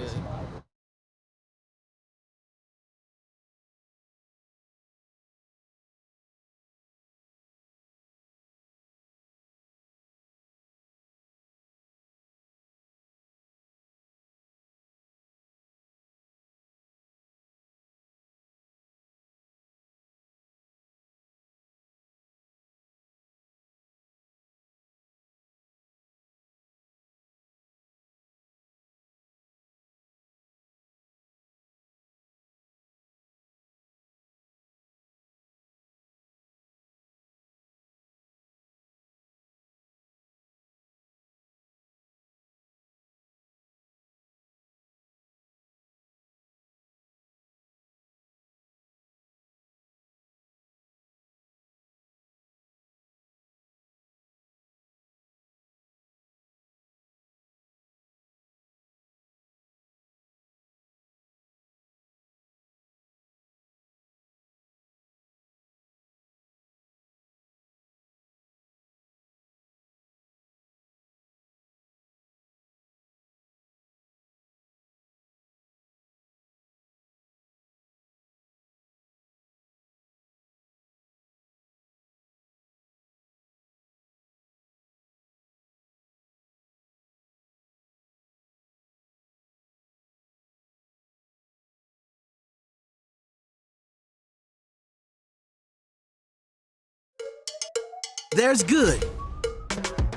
visit. There's good.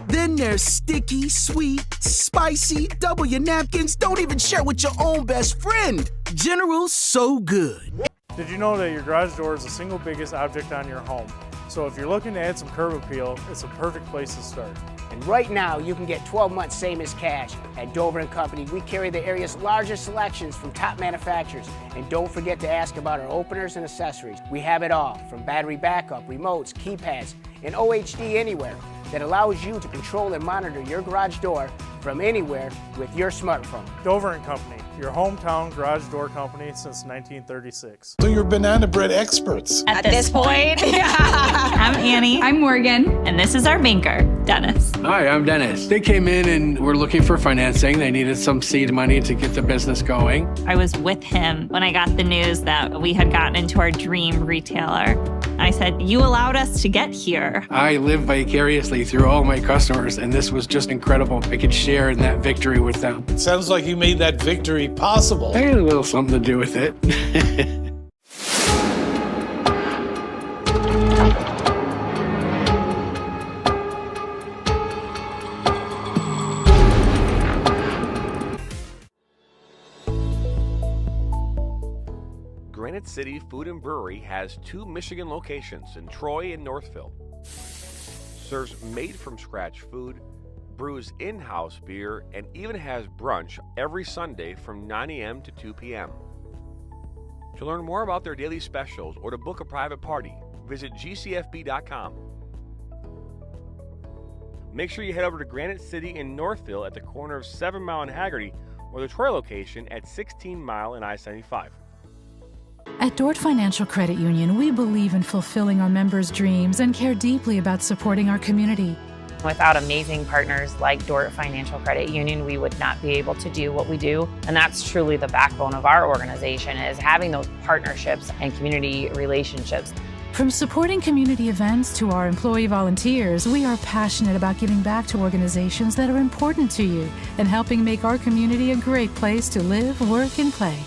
Then there's sticky, sweet, spicy, double your napkins, don't even share with your own best friend. General So Good. Did you know that your garage door is the single biggest object on your home? So if you're looking to add some curb appeal, it's a perfect place to start. And right now, you can get 12 months same as cash. At Dover & Company, we carry the area's largest selections from top manufacturers. And don't forget to ask about our openers and accessories. We have it all, from battery backup, remotes, keypads, and OHD Anywhere that allows you to control and monitor your garage door from anywhere with your smartphone. Dover & Company, your hometown garage door company since 1936. So you're banana bread experts. At this point. I'm Annie. I'm Morgan. And this is our banker, Dennis. Hi, I'm Dennis. They came in and were looking for financing. They needed some seed money to get the business going. I was with him when I got the news that we had gotten into our dream retailer. I said, you allowed us to get here. I live vicariously through all my customers, and this was just incredible. I could share in that victory with them. It sounds like you made that victory possible. I had a little something to do with it. Granite City Food and Brewery has 2 Michigan locations in Troy and Northville. Serves made-from-scratch food, brews in-house beer, and even has brunch every Sunday from 9 a.m. to 2 p.m. To learn more about their daily specials or to book a private party, visit gcfb.com. Make sure you head over to Granite City in Northville at the corner of 7 Mile and Haggerty, or the Troy location at 16 Mile and I-75. At Dort Financial Credit Union, we believe in fulfilling our members' dreams and care deeply about supporting our community. Without amazing partners like Dort Financial Credit Union, we would not be able to do what we do. And that's truly the backbone of our organization, is having those partnerships and community relationships. From supporting community events to our employee volunteers, we are passionate about giving back to organizations that are important to you and helping make our community a great place to live, work, and play.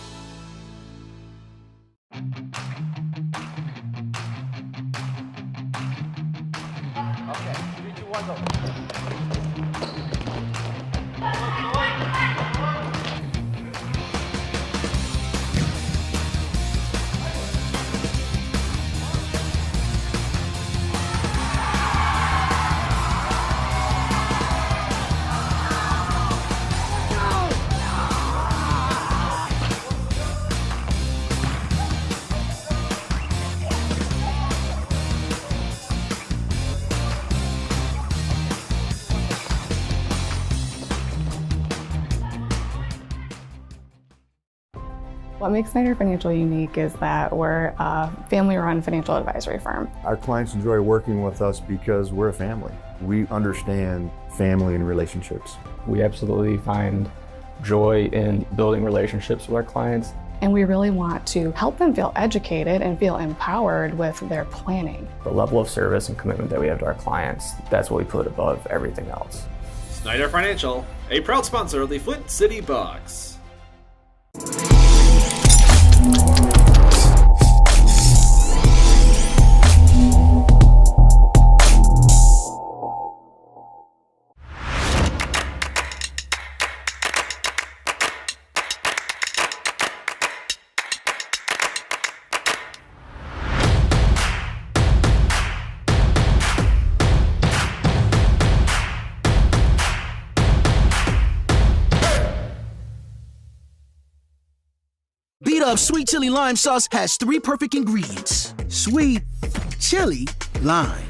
What makes Snyder Financial unique is that we're a family-run financial advisory firm. Our clients enjoy working with us because we're a family. We understand family and relationships. We absolutely find joy in building relationships with our clients. And we really want to help them feel educated and feel empowered with their planning. The level of service and commitment that we have to our clients, that's what we put above everything else. Snyder Financial, a proud sponsor of the Flint City Bucks. Beat Up Sweet Chili Lime Sauce has 3 perfect ingredients. Sweet, chili, lime.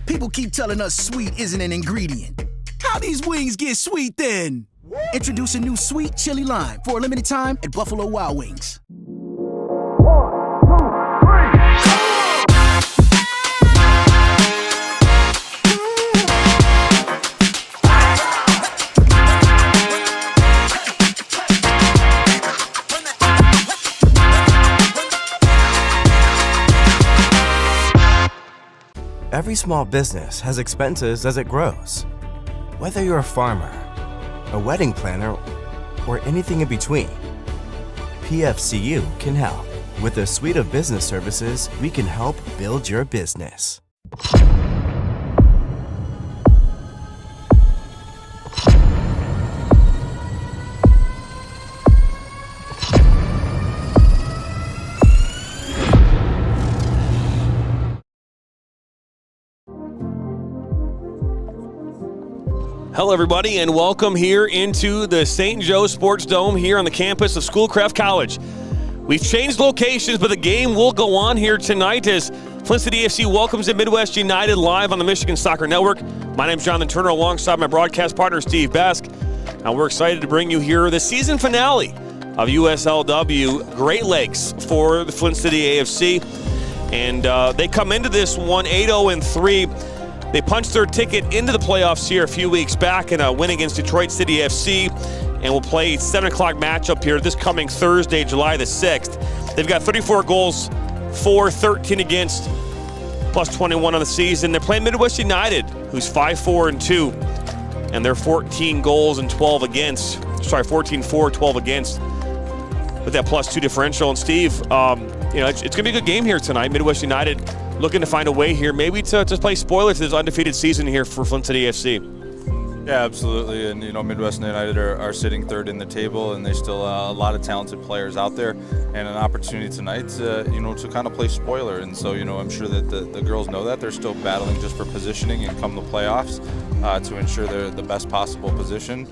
People keep telling us sweet isn't an ingredient. How these wings get sweet then? Introduce a new Sweet Chili Lime for a limited time at Buffalo Wild Wings. Every small business has expenses as it grows. Whether you're a farmer, a wedding planner, or anything in between, PFCU can help. With a suite of business services, we can help build your business. Hello, everybody, and welcome here into the St. Joe Sports Dome here on the campus of Schoolcraft College. We've changed locations, but the game will go on here tonight as Flint City AFC welcomes in Midwest United live on the Michigan Soccer Network. My name's Jonathan Turner alongside my broadcast partner, Steve Bask. And we're excited to bring you here the season finale of USLW Great Lakes for the Flint City AFC. And they come into this one 8-0-3. They punched their ticket into the playoffs here a few weeks back in a win against Detroit City FC, and will play a 7 o'clock matchup here this coming Thursday, July the 6th. They've got 34 goals for, 13 against, plus 21 on the season. They're playing Midwest United, who's 5-4-2, and they're 14 goals and 12 against. 14-4, 12 against, with that plus 2 differential. And Steve, it's going to be a good game here tonight. Midwest United looking to find a way here, maybe to play spoiler to this undefeated season here for Flint City AFC. Yeah, absolutely. And, Midwest United are sitting third in the table, and there's still a lot of talented players out there, and an opportunity tonight to kind of play spoiler. And so, I'm sure that the girls know that. They're still battling just for positioning and come the playoffs to ensure they're the best possible position.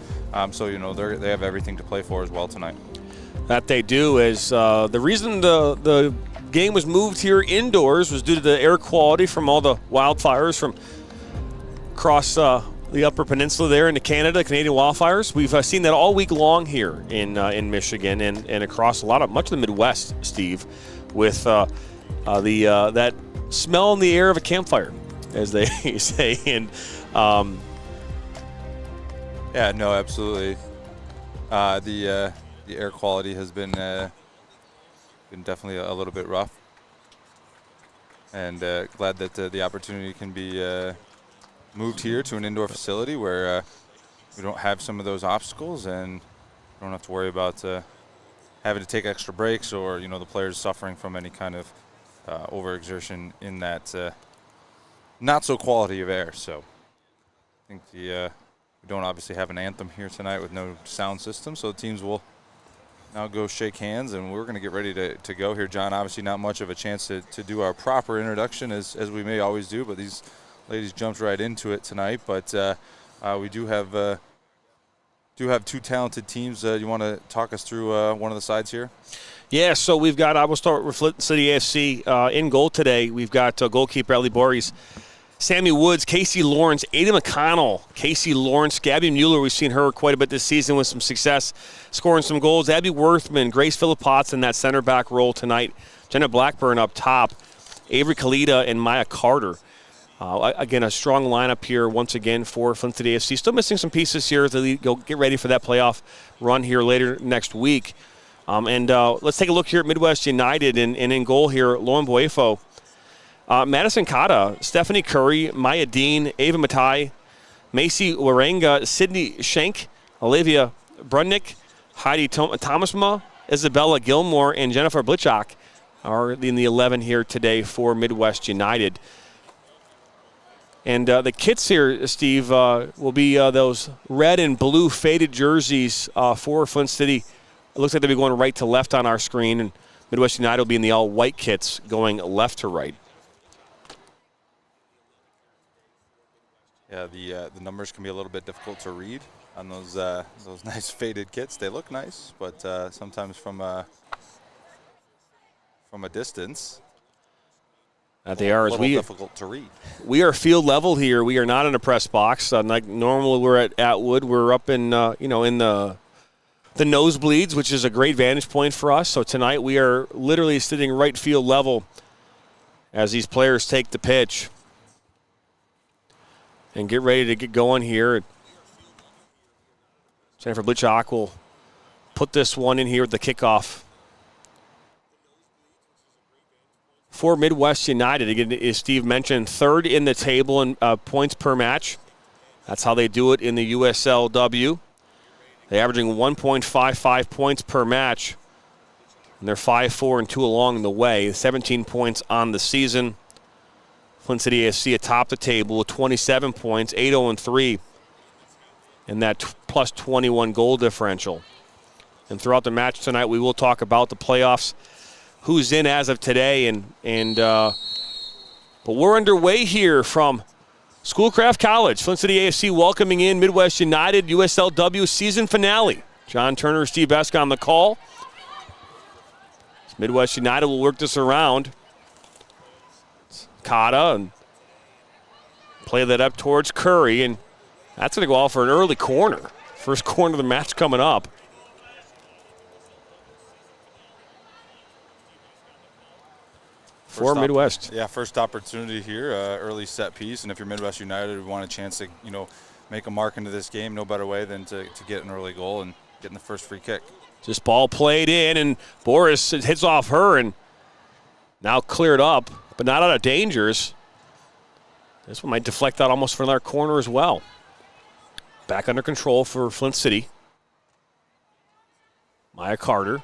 So, they have everything to play for as well tonight. That they do. As the reason the game was moved here indoors was due to the air quality from all the wildfires from across the Upper Peninsula there into Canada, Canadian wildfires. We've seen that all week long here in Michigan and across much of the Midwest, Steve, with that smell in the air of a campfire, as they say. And yeah, no, absolutely. The air quality has been definitely a little bit rough, and glad that the opportunity can be moved here to an indoor facility where we don't have some of those obstacles, and don't have to worry about having to take extra breaks or the players suffering from any kind of overexertion in that not so quality of air. So I think we don't obviously have an anthem here tonight with no sound system, so the teams will now go shake hands, and we're going to get ready to go here. John, obviously not much of a chance to do our proper introduction as we may always do, but these ladies jumped right into it tonight. But we do have 2 talented teams. You want to talk us through one of the sides here? Yeah, so we've got, I will start with Flint City AFC. In goal today, we've got goalkeeper Ellie Boris, Sammy Woods, Casey Lawrence, Ada McConnell, Casey Lawrence, Gabby Mueller. We've seen her quite a bit this season with some success, scoring some goals. Abby Worthman, Grace Philippotts in that center back role tonight. Jenna Blackburn up top, Avery Kalita and Maya Carter. Again, a strong lineup here once again for Flint City AFC. Still missing some pieces here as they go get ready for that playoff run here later next week. Let's take a look here at Midwest United and in goal here, Lauren Buefo, Madison Cotta, Stephanie Curry, Maya Dean, Ava Matai, Macy Warenga, Sydney Schenk, Olivia Brunnick, Heidi Thomasma, Isabella Gilmore, and Jennifer Blitchak are in the 11 here today for Midwest United. And the kits here, Steve, will be those red and blue faded jerseys for Flint City. It looks like they'll be going right to left on our screen, and Midwest United will be in the all-white kits going left to right. Yeah, the numbers can be a little bit difficult to read on those nice faded kits. They look nice, but sometimes from a distance, they are a little difficult to read. We are field level here. We are not in a press box. Like normally we're at Atwood. We're up in in the nosebleeds, which is a great vantage point for us. So tonight we are literally sitting right field level as these players take the pitch and get ready to get going here. Jennifer Blitchak will put this one in here with the kickoff. For Midwest United, again, as Steve mentioned, third in the table in points per match. That's how they do it in the USLW. They're averaging 1.55 points per match, and they're 5-4-2 along the way. 17 points on the season. Flint City AFC atop the table with 27 points, 8-0-3, and that plus 21 goal differential. And throughout the match tonight, we will talk about the playoffs, who's in as of today, but we're underway here from Schoolcraft College. Flint City AFC welcoming in Midwest United USLW season finale. John Turner, Steve Beska on the call. Midwest United will work this around. Cotta and play that up towards Curry, and that's going to go off for an early corner. First corner of the match coming up. For Midwest. Yeah, first opportunity here, early set piece, and if you're Midwest United, want a chance to make a mark into this game, no better way than to get an early goal and getting the first free kick. Just ball played in, and Boris hits off her and now cleared up, but not out of dangers. This one might deflect out almost for another corner as well. Back under control for Flint City. Maya Carter.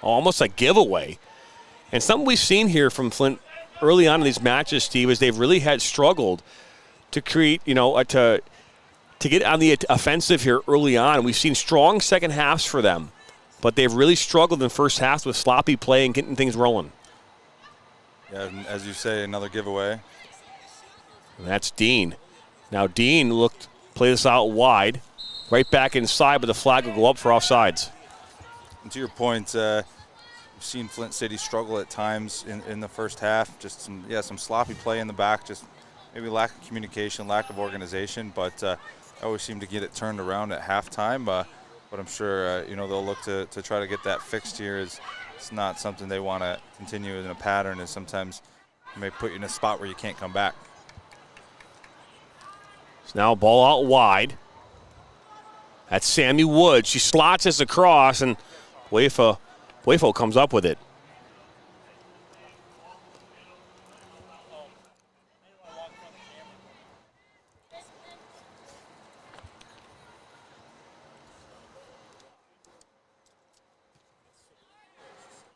Almost a giveaway. And something we've seen here from Flint early on in these matches, Steve, is they've really had struggled to create, to get on the offensive here early on. We've seen strong second halves for them, but they've really struggled in first halves with sloppy play and getting things rolling. Yeah, and as you say, another giveaway. And that's Dean. Now Dean play this out wide, right back inside, but the flag will go up for offsides. And to your point, we've seen Flint City struggle at times in the first half. Just some sloppy play in the back, just maybe lack of communication, lack of organization. But I always seem to get it turned around at halftime. But I'm sure they'll look to try to get that fixed here. It's not something they want to continue in a pattern. Is sometimes it may put you in a spot where you can't come back. So now ball out wide. That's Sammy Wood. She slots this across, and Buefo comes up with it.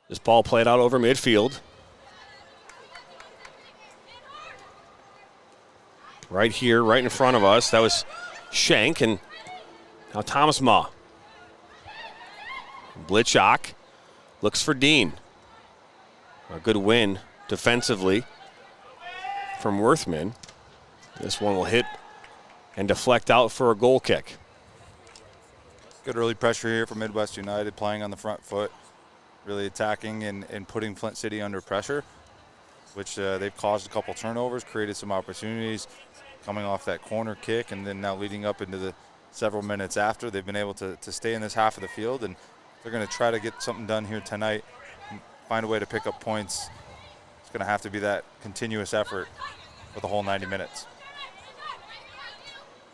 This ball played out over midfield. Right here, right in front of us. That was Schenk, and now Thomas Ma. Blitchak looks for Dean. A good win defensively from Worthman. This one will hit and deflect out for a goal kick. Good early pressure here for Midwest United, playing on the front foot, really attacking and putting Flint City under pressure, which they've caused a couple turnovers, created some opportunities coming off that corner kick, and then now leading up into the several minutes after. They've been able to stay in this half of the field, and they're going to try to get something done here tonight and find a way to pick up points. It's going to have to be that continuous effort. for the whole 90 minutes.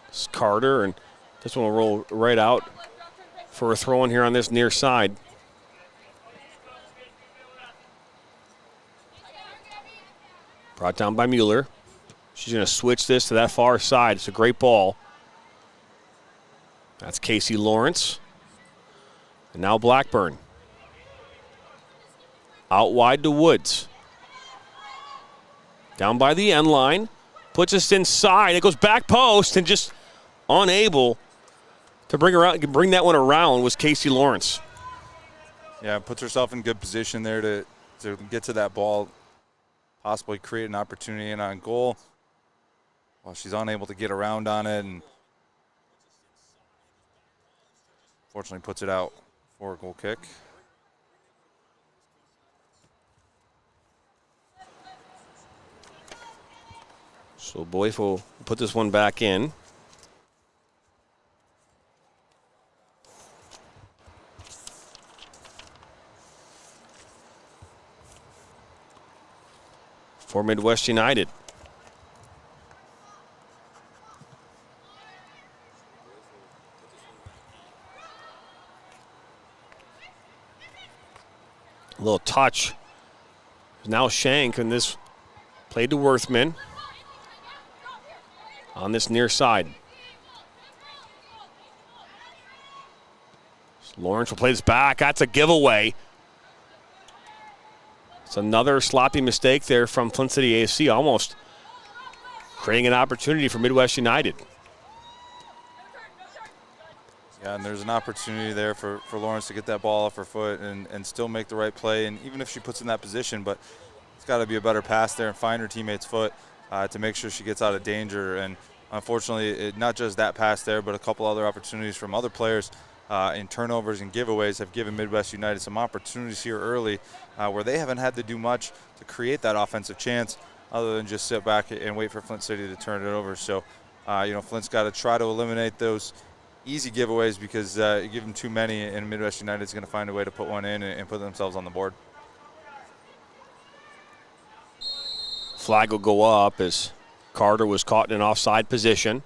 It's Carter, and this one will roll right out for a throw in here on this near side. Brought down by Mueller. She's going to switch this to that far side. It's a great ball. That's Casey Lawrence. And now Blackburn. Out wide to Woods. Down by the end line. Puts us inside. It goes back post, and just unable to bring that one around was Casey Lawrence. Yeah, puts herself in good position there to get to that ball, possibly create an opportunity in on goal. Well, she's unable to get around on it, and fortunately puts it out for a goal kick. So Boyf will put this one back in. For Midwest United. A little touch. Now Shank, and this played to Worthman on this near side. Lawrence will play this back. That's a giveaway. It's another sloppy mistake there from Flint City AFC, almost creating an opportunity for Midwest United. Yeah, and there's an opportunity there for Lawrence to get that ball off her foot and still make the right play. And even if she puts in that position, but it's got to be a better pass there and find her teammate's foot to make sure she gets out of danger. And unfortunately, not just that pass there, but a couple other opportunities from other players in turnovers and giveaways have given Midwest United some opportunities here early where they haven't had to do much to create that offensive chance other than just sit back and wait for Flint City to turn it over. So, Flint's got to try to eliminate those easy giveaways because you give them too many, and Midwest United is going to find a way to put one in and put themselves on the board. Flag will go up as Carter was caught in an offside position.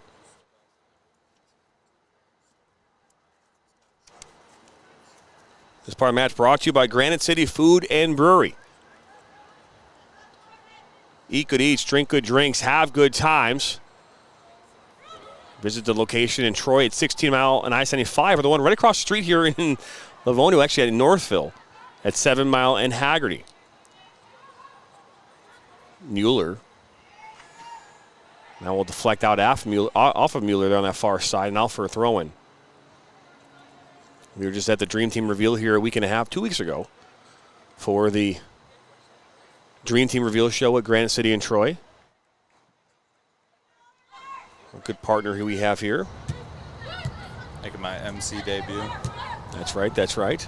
This part of the match brought to you by Granite City Food and Brewery. Eat good eats, drink good drinks, have good times. Visit the location in Troy at 16 Mile and I-75, or the one right across the street here in Livonia, actually at Northville at 7 Mile and Haggerty. Mueller. Now we'll deflect out off of Mueller there on that far side, and out for a throw-in. We were just at the Dream Team reveal here a week and a half, 2 weeks ago, for the Dream Team reveal show at Granite City and Troy. A good partner who we have here. Making my MC debut. That's right, that's right.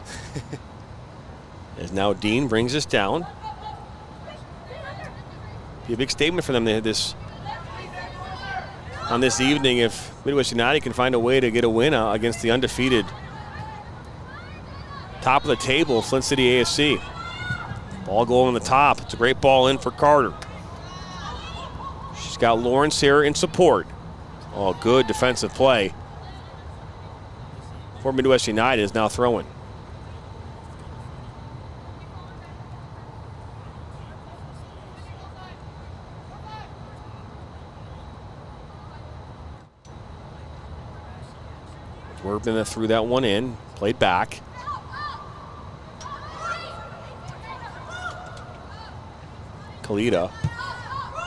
As now Dean brings us down. Be a big statement for them. They had this on this evening if Midwest United can find a way to get a win against the undefeated top of the table, Flint City AFC. Ball going on the top. It's a great ball in for Carter. She's got Lawrence here in support. Oh, good defensive play. For Midwest United is now throwing. Workman threw that one in, played back. Kalita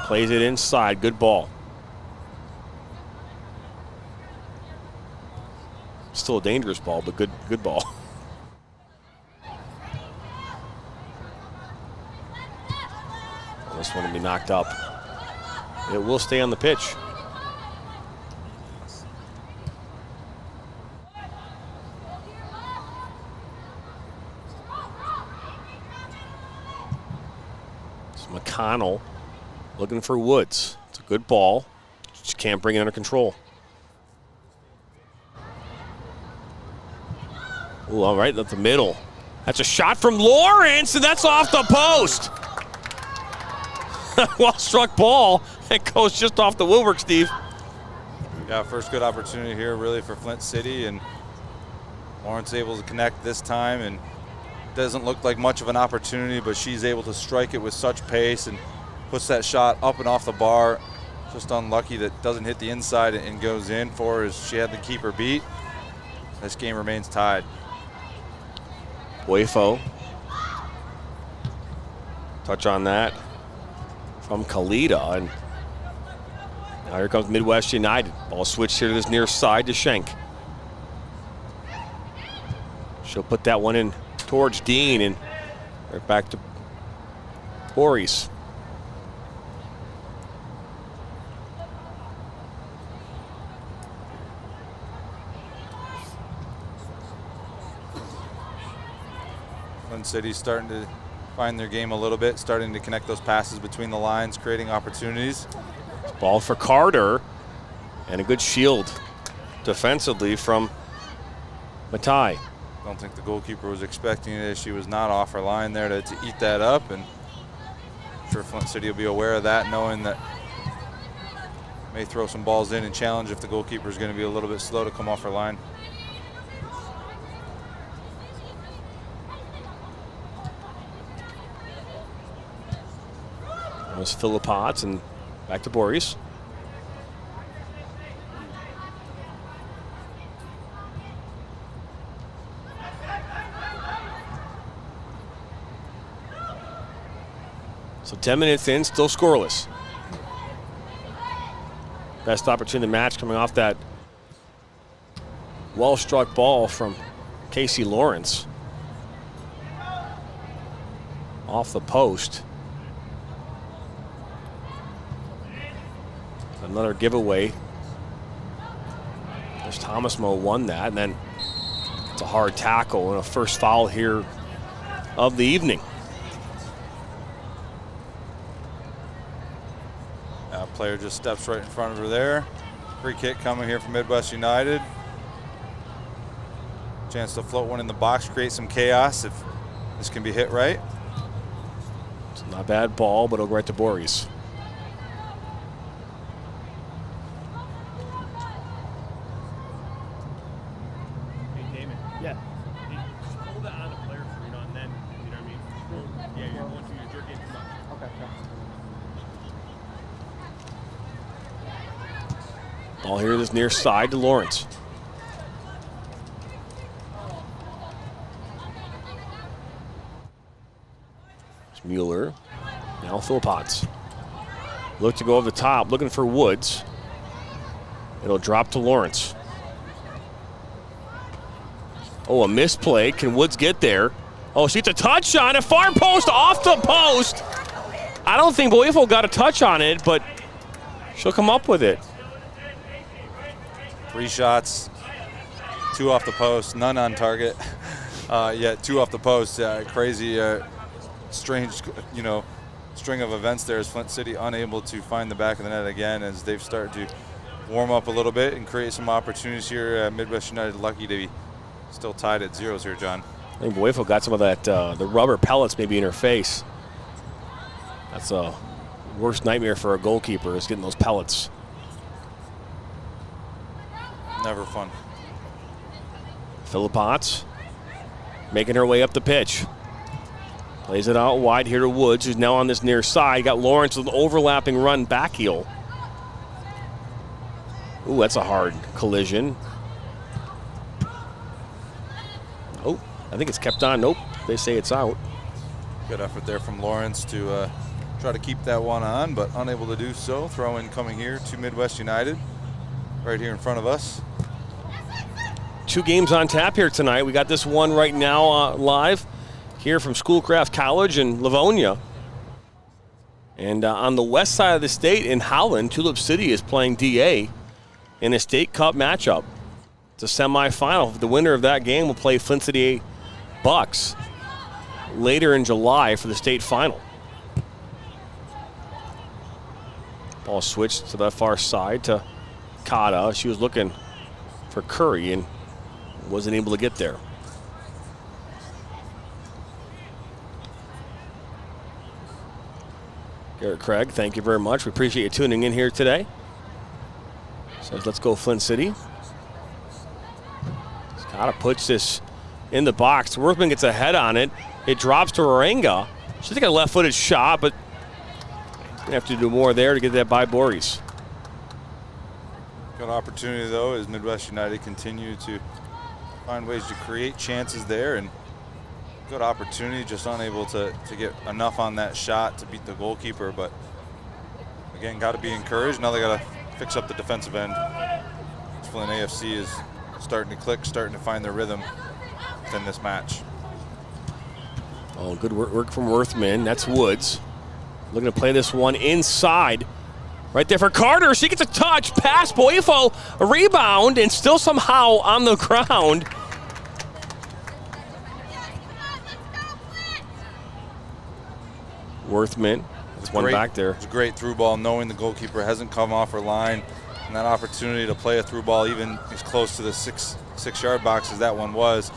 plays it inside, good ball. Still a dangerous ball, but good ball. This one will be knocked up. It will stay on the pitch. It's McConnell looking for Woods. It's a good ball. Just can't bring it under control. Ooh, all right, that's the middle. That's a shot from Lawrence, and that's off the post. Well struck ball It goes just off the woodwork, Steve. Yeah, first good opportunity here really for Flint City, and Lawrence able to connect this time, and doesn't look like much of an opportunity, but she's able to strike it with such pace and puts that shot up and off the bar. Just unlucky that doesn't hit the inside and goes in for her, as she had the keeper beat. This game remains tied. Boyfo. Touch on that from Kalita, and now here comes Midwest United. Ball switched here to this near side to Schenk. She'll put that one in towards Dean, and right back to Boris. Flint City's starting to find their game a little bit, starting to connect those passes between the lines, creating opportunities. Ball for Carter, and a good shield defensively from Matai. Don't think the goalkeeper was expecting it. She was not off her line there to eat that up, and I'm sure Flint City will be aware of that, knowing that may throw some balls in and challenge if the goalkeeper is going to be a little bit slow to come off her line. That was Philippotts, and back to Boris. So 10 minutes in, still scoreless. Best opportunity of the match coming off that well-struck ball from Casey Lawrence. Off the post. Another giveaway. There's Thomas Moe won that, and then it's a hard tackle and a first foul here of the evening. Player just steps right in front of her there. Free kick coming here from Midwest United. Chance to float one in the box, create some chaos if this can be hit right. It's not a bad ball, but it'll go right to Boris. Ball here this near side to Lawrence. It's Mueller. Now Philippotts. Look to go over the top, looking for Woods. It'll drop to Lawrence. Oh, a misplay. Can Woods get there? Oh, she gets a touch on it. Far post, off the post. I don't think Boyfo got a touch on it, but she'll come up with it. 3 shots, 2 off the post, none on target. Yet 2 off the post. Crazy, strange, string of events there as Flint City unable to find the back of the net again as they've started to warm up a little bit and create some opportunities here. Midwest United lucky to be still tied at 0s here, John. I think Boyfo got some of that, the rubber pellets maybe in her face. That's a worst nightmare for a goalkeeper, is getting those pellets. Never fun. Philippotts making her way up the pitch. Plays it out wide here to Woods, who's now on this near side. Got Lawrence with an overlapping run back heel. Ooh, that's a hard collision. Oh, I think it's kept on. Nope, they say it's out. Good effort there from Lawrence to try to keep that one on, but unable to do so. Throw in coming here to Midwest United, right here in front of us. 2 games on tap here tonight. We got this one right now live here from Schoolcraft College in Livonia. And on the west side of the state in Holland, Tulip City is playing DA in a state cup matchup. It's a semifinal. The winner of that game will play Flint City Bucks later in July for the state final. Ball switched to the far side to Kata. She was looking for Curry and wasn't able to get there. Garrett Craig, thank you very much. We appreciate you tuning in here today. Says, let's go Flint City. Cotta puts this in the box. Worthman gets a head on it. It drops to Orenga. She's taking a left-footed shot, but going to have to do more there to get that by Boris. Good opportunity, though, as Midwest United continue to find ways to create chances there. And good opportunity, just unable to get enough on that shot to beat the goalkeeper. But, again, got to be encouraged. Now they got to fix up the defensive end. Flint AFC is starting to click, starting to find their rhythm within this match. Oh, good work from Worthman. That's Woods. Looking to play this one inside. Right there for Carter. She gets a touch. Pass Boifo. A rebound and still somehow on the ground. Worthman. There's one back there. It's a great through ball, knowing the goalkeeper hasn't come off her line. And that opportunity to play a through ball even as close to the six-yard box as that one was,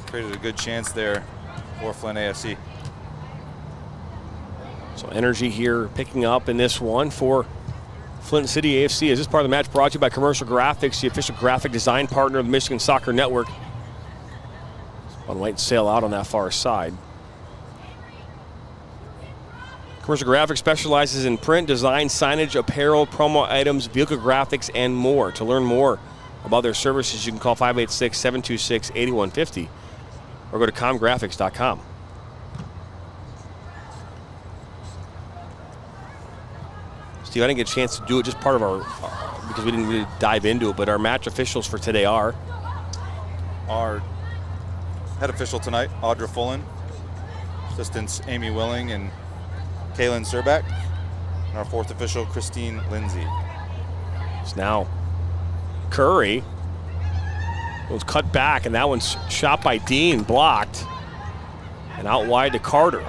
created a good chance there for Flint AFC. So energy here picking up in this one for Flint City AFC. As this part of the match brought to you by Commercial Graphics, the official graphic design partner of the Michigan Soccer Network. On white sail out on that far side. Commercial Graphics specializes in print, design, signage, apparel, promo items, vehicle graphics, and more. To learn more about their services, you can call 586-726-8150 or go to comgraphics.com. Steve, I didn't get a chance to do it, just part of our because we didn't really dive into it, but our match officials for today are? Our head official tonight, Audra Fullen. Assistants, Amy Willing and Kaylin Serbeck. And our fourth official, Christine Lindsay. It's now Curry. It was cut back, and that one's shot by Dean, blocked. And out wide to Carter.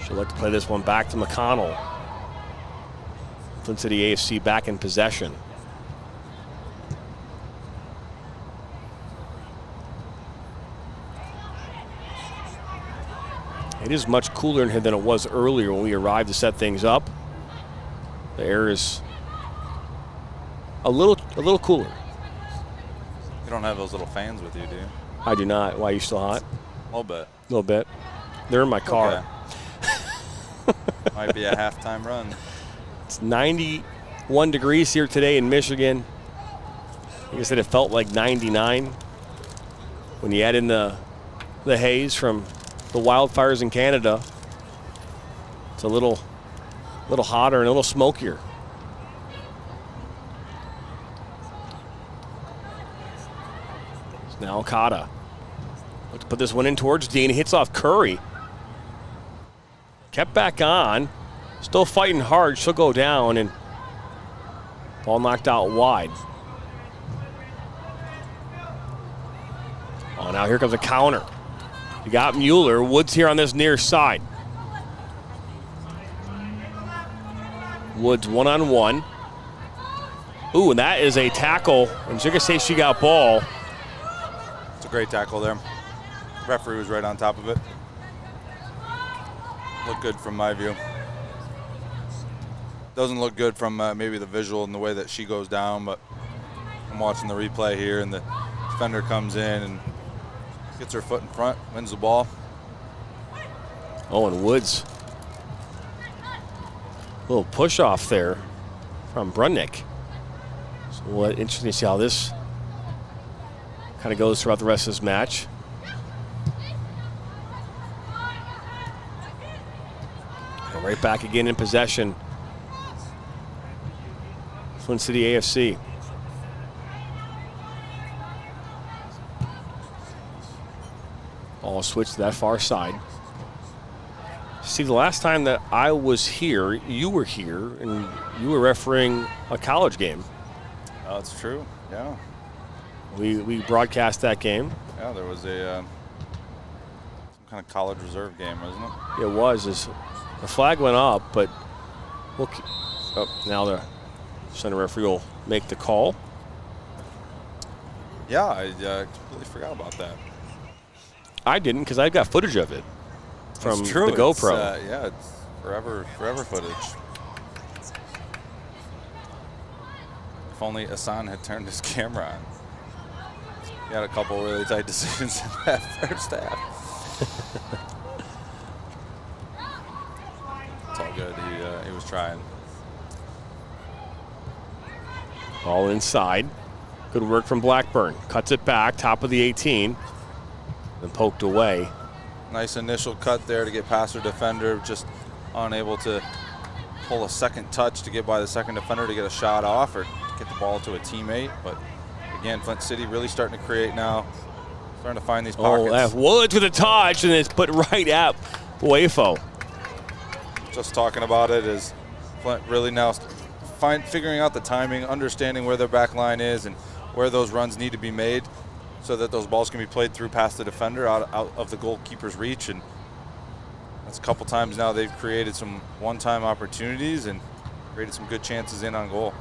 She'll like to play this one back to McConnell. Flint City AFC back in possession. It is much cooler in here than it was earlier when we arrived to set things up. The air is a little cooler. You don't have those little fans with you, do you? I do not. Why, are you still hot? A little bit. A little bit. They're in my car. Okay. Might be a halftime run. It's 91 degrees here today in Michigan. Like I said, it felt like 99 when you add in the haze from the wildfires in Canada. It's a little hotter and a little smokier. It's now Cotta. Let's put this one in towards Dean. Hits off Curry. Kept back on. Still fighting hard. She'll go down, and ball knocked out wide. Oh, now here comes a counter. You got Mueller. Woods here on this near side. Woods one-on-one. Ooh, and that is a tackle. And you're going to say she got ball. It's a great tackle there. Referee was right on top of it. Looked good from my view. Doesn't look good from maybe the visual and the way that she goes down, but I'm watching the replay here, and the defender comes in and gets her foot in front, wins the ball. Oh, and Woods. A little push off there from Brunnick. So what interesting to see how this kind of goes throughout the rest of this match. And right back again in possession. Flint City AFC. Ball switched to that far side. See, the last time that I was here, you were here, and you were refereeing a college game. Oh, that's true, yeah. We broadcast that game. Yeah, there was a some kind of college reserve game, wasn't it? It was. The flag went up, but now the center referee will make the call. Yeah, I completely forgot about that. I didn't, because I've got footage of it from It's true. the GoPro. It's forever footage. If only Asan had turned his camera on. He had a couple really tight decisions in that first half. It's all good. He was trying. All inside. Good work from Blackburn. Cuts it back, top of the 18. Then poked away. Nice initial cut there to get past their defender. Just unable to pull a second touch to get by the second defender to get a shot off or get the ball to a teammate. But again, Flint City really starting to create now. Starting to find these pockets. Woods with a touch, and it's put right at Boefo. Just talking about it is Flint really now figuring out the timing, understanding where their back line is and where those runs need to be made so that those balls can be played through past the defender out of the goalkeeper's reach. And that's a couple times now they've created some one-time opportunities and created some good chances in on goal.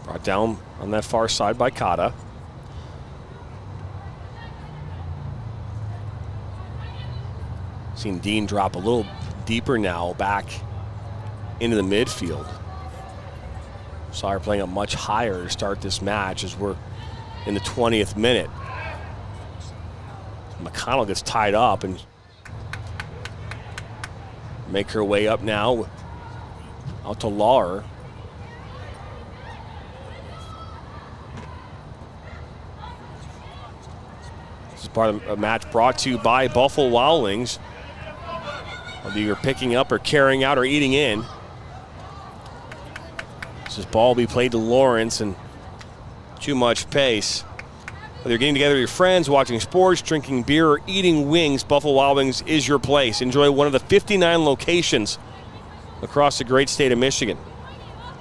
Brought down on that far side by Kata. Seen Dean drop a little deeper now back into the midfield. Saw her playing up much higher to start this match as we're in the 20th minute. McConnell gets tied up and make her way up now out to Lauer. This is part of a match brought to you by Buffalo Wild Wings. Whether you're picking up or carrying out or eating in. This ball will be played to Lawrence and too much pace. Whether you're getting together with your friends, watching sports, drinking beer, or eating wings, Buffalo Wild Wings is your place. Enjoy one of the 59 locations across the great state of Michigan.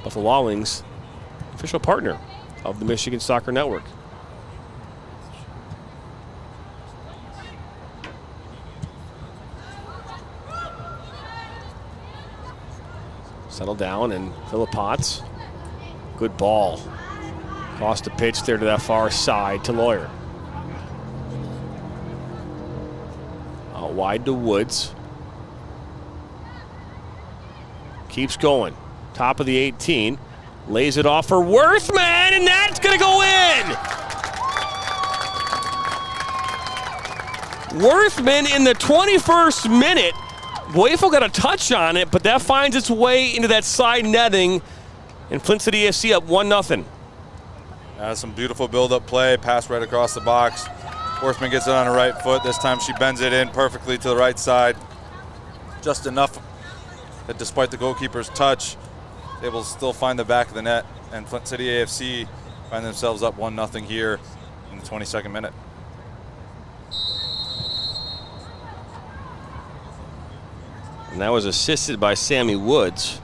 Buffalo Wild Wings, official partner of the Michigan Soccer Network. Settle down and Philip Potts. Good ball. Across the pitch there to that far side to Lawyer. Out wide to Woods. Keeps going. Top of the 18. Lays it off for Worthman, and that's going to go in! Worthman in the 21st minute. Boefo got a touch on it, but that finds its way into that side netting. And Flint City AFC up 1-0. Some beautiful build-up play, pass right across the box. Worthman gets it on her right foot. This time she bends it in perfectly to the right side. Just enough that despite the goalkeeper's touch, able to still find the back of the net. And Flint City AFC find themselves up 1-0 here in the 22nd minute. And that was assisted by Sammy Woods.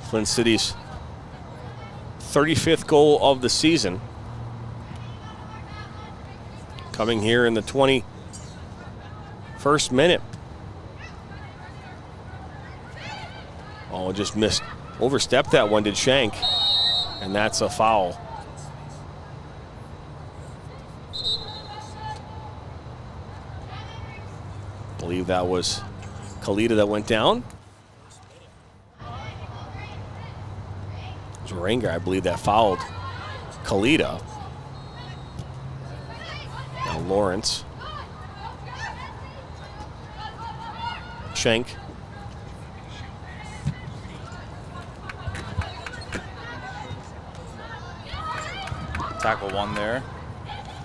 Flint City's 35th goal of the season. Coming here in the 21st minute. Oh, just missed. Overstepped that one, did Shank. And that's a foul. I believe that was Kalita that went down. It was Ranger, I believe, that fouled Kalita. Now Lawrence. Shank. Tackle one there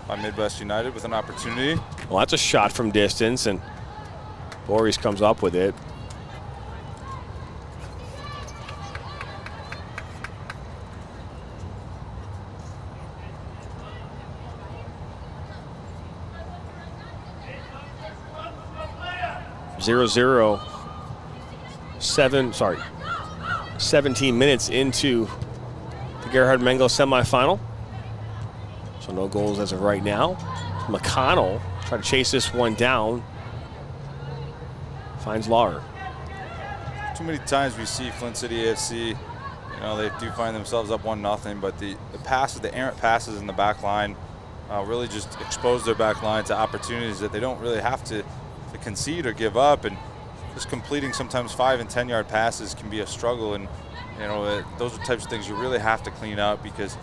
by Midwest United with an opportunity. Well, that's a shot from distance, and Boris comes up with it. (0-0). 17 minutes into the Gerhard Mengel semifinal. So no goals as of right now. McConnell trying to chase this one down. Finds Lauer. Too many times we see Flint City AFC, they do find themselves up 1-0, but the passes, the errant passes in the back line really just expose their back line to opportunities that they don't really have to concede or give up, and just completing sometimes 5 and 10 yard passes can be a struggle, and those are types of things you really have to clean up, because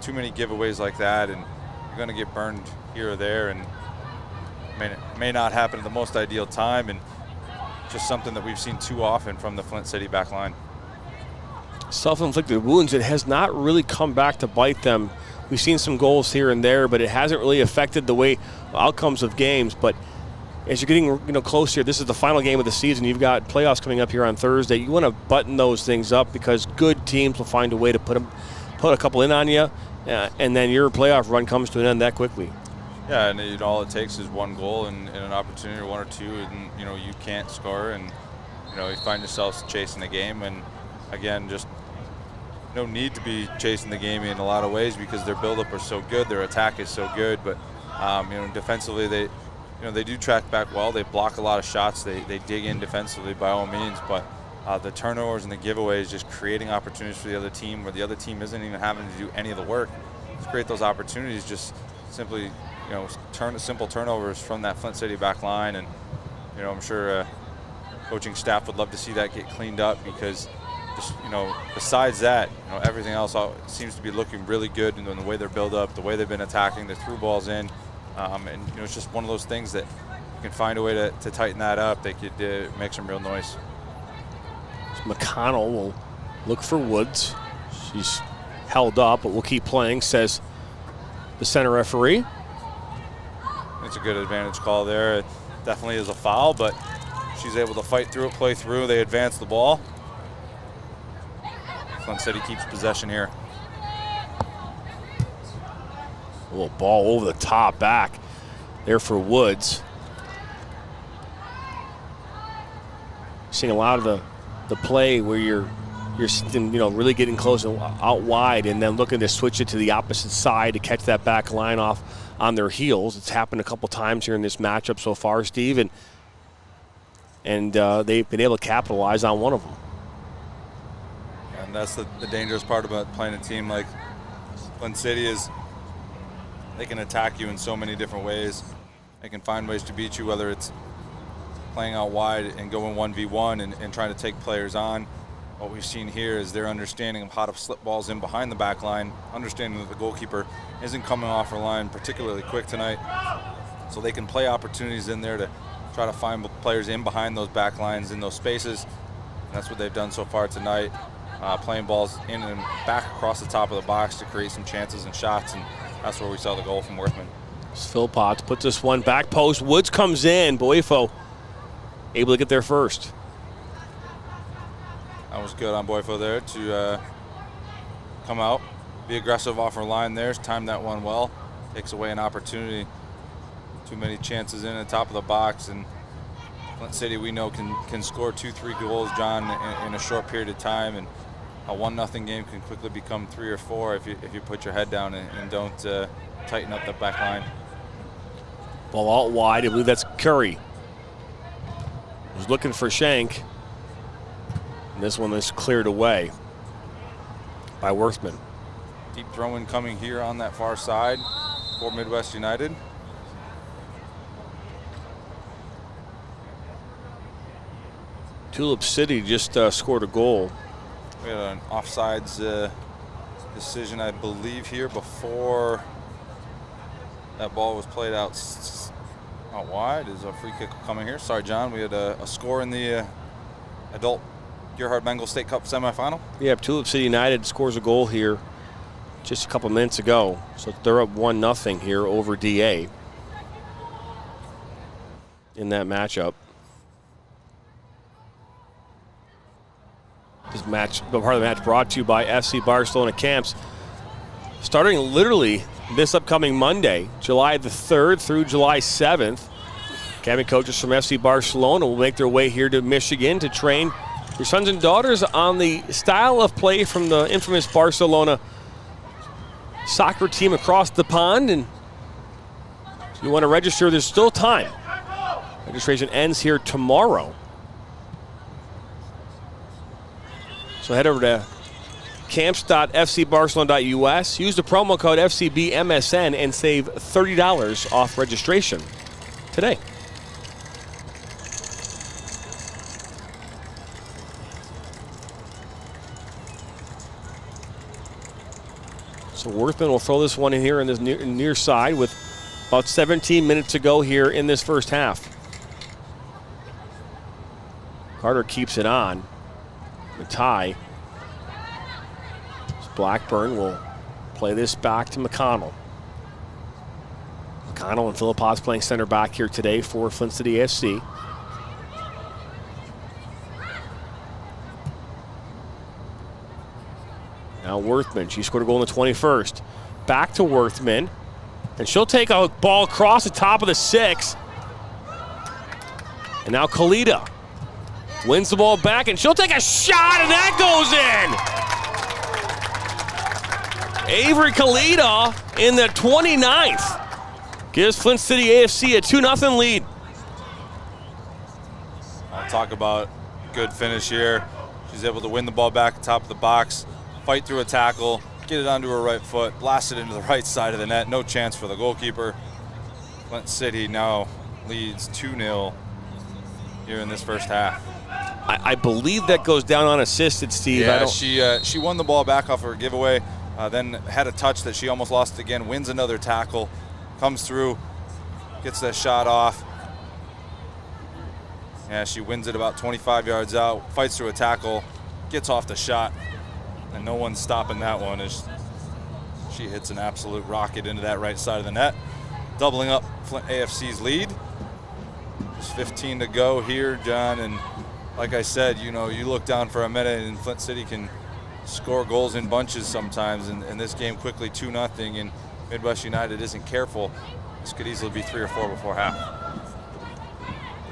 too many giveaways like that and you're going to get burned here or there, and may not happen at the most ideal time, and just something that we've seen too often from the Flint City back line. Self-inflicted wounds, it has not really come back to bite them. We've seen some goals here and there, but it hasn't really affected the outcomes of games. But as you're getting close here, this is the final game of the season. You've got playoffs coming up here on Thursday. You want to button those things up, because good teams will find a way to put a couple in on you, and then your playoff run comes to an end that quickly. Yeah, and all it takes is one goal and an opportunity, or 1 or 2, and you can't score, and you find yourselves chasing the game. And again, just no need to be chasing the game in a lot of ways, because their buildup are so good, their attack is so good. But defensively, they do track back well. They block a lot of shots. They dig in defensively by all means, but the turnovers and the giveaways, just creating opportunities for the other team, where the other team isn't even having to do any of the work. Just create those opportunities, just simply simple turnovers from that Flint City back line. And I'm sure coaching staff would love to see that get cleaned up, because just besides that, everything else seems to be looking really good in the way they're built up, the way they've been attacking, they threw balls in, and it's just one of those things that you can find a way to tighten that up. They could make some real noise. McConnell will look for Woods. She's held up, but we'll keep playing, says the center referee. It's a good advantage call there. It definitely is a foul, but she's able to fight through it, play through. They advance the ball. Flint City keeps possession here. A little ball over the top back there for Woods. Seeing a lot of the play where you're really getting close and out wide, and then looking to switch it to the opposite side to catch that back line off on their heels. It's happened a couple times here in this matchup so far, Steve, and they've been able to capitalize on one of them. And that's the dangerous part about playing a team like Flint City, is they can attack you in so many different ways. They can find ways to beat you, whether it's playing out wide and going 1v1 and trying to take players on. What we've seen here is their understanding of how to slip balls in behind the back line, understanding that the goalkeeper isn't coming off her line particularly quick tonight, so they can play opportunities in there to try to find players in behind those back lines in those spaces. And that's what they've done so far tonight, playing balls in and back across the top of the box to create some chances and shots, and that's where we saw the goal from Worthman. Philpotts puts this one back post. Woods comes in. Boifo able to get there first. That was good on Boifo there to come out, be aggressive off her line there, time that one well, takes away an opportunity. Too many chances in the top of the box, and Flint City we know can score 2-3 goals, John, in a short period of time, and a 1-0 game can quickly become 3 or 4 if you put your head down and don't tighten up the back line. Ball out wide. I believe that's Curry. Was looking for Shank. And this one is cleared away by Worthman. Deep throw-in coming here on that far side for Midwest United. Tulip City just scored a goal. We had an offsides decision, I believe, here before that ball was played out wide. Is a free kick coming here? Sorry, John. We had a score in the adult Gerhard Mengel State Cup semifinal. Yeah, Tulip City United scores a goal here just a couple minutes ago. So they're up 1-0 here over DA in that matchup. This part of the match brought to you by FC Barcelona Camps. Starting literally this upcoming Monday, July the 3rd through July 7th. Academy coaches from FC Barcelona will make their way here to Michigan to train your sons and daughters on the style of play from the infamous Barcelona soccer team across the pond. And if you want to register, there's still time. Registration ends here tomorrow. So head over to camps.fcbarcelona.us. Use the promo code FCBMSN and save $30 off registration today. So Worthman will throw this one in here in this near side with about 17 minutes to go here in this first half. Carter keeps it on. The tie. Blackburn will play this back to McConnell. McConnell and Philippot's playing center back here today for Flint City AFC. Now Worthman, she scored a goal in the 21st. Back to Worthman, and she'll take a ball across the top of the 6. And now Kalita wins the ball back, and she'll take a shot, and that goes in. Avery Kalita in the 29th gives Flint City AFC a 2-0 lead. I'll talk about good finish here. She's able to win the ball back at the top of the box, fight through a tackle, get it onto her right foot, blast it into the right side of the net. No chance for the goalkeeper. Flint City now leads 2-0 here in this first half. I believe that goes down unassisted, Steve. Yeah, she won the ball back off her giveaway, then had a touch that she almost lost again, wins another tackle, comes through, gets that shot off. Yeah, she wins it about 25 yards out, fights through a tackle, gets off the shot, and no one's stopping that one as she hits an absolute rocket into that right side of the net, doubling up Flint AFC's lead. Just 15 to go here, John, and like I said, you know, you look down for a minute and Flint City can score goals in bunches sometimes, and this game quickly 2-0, and Midwest United isn't careful. This could easily be 3 or 4 before half.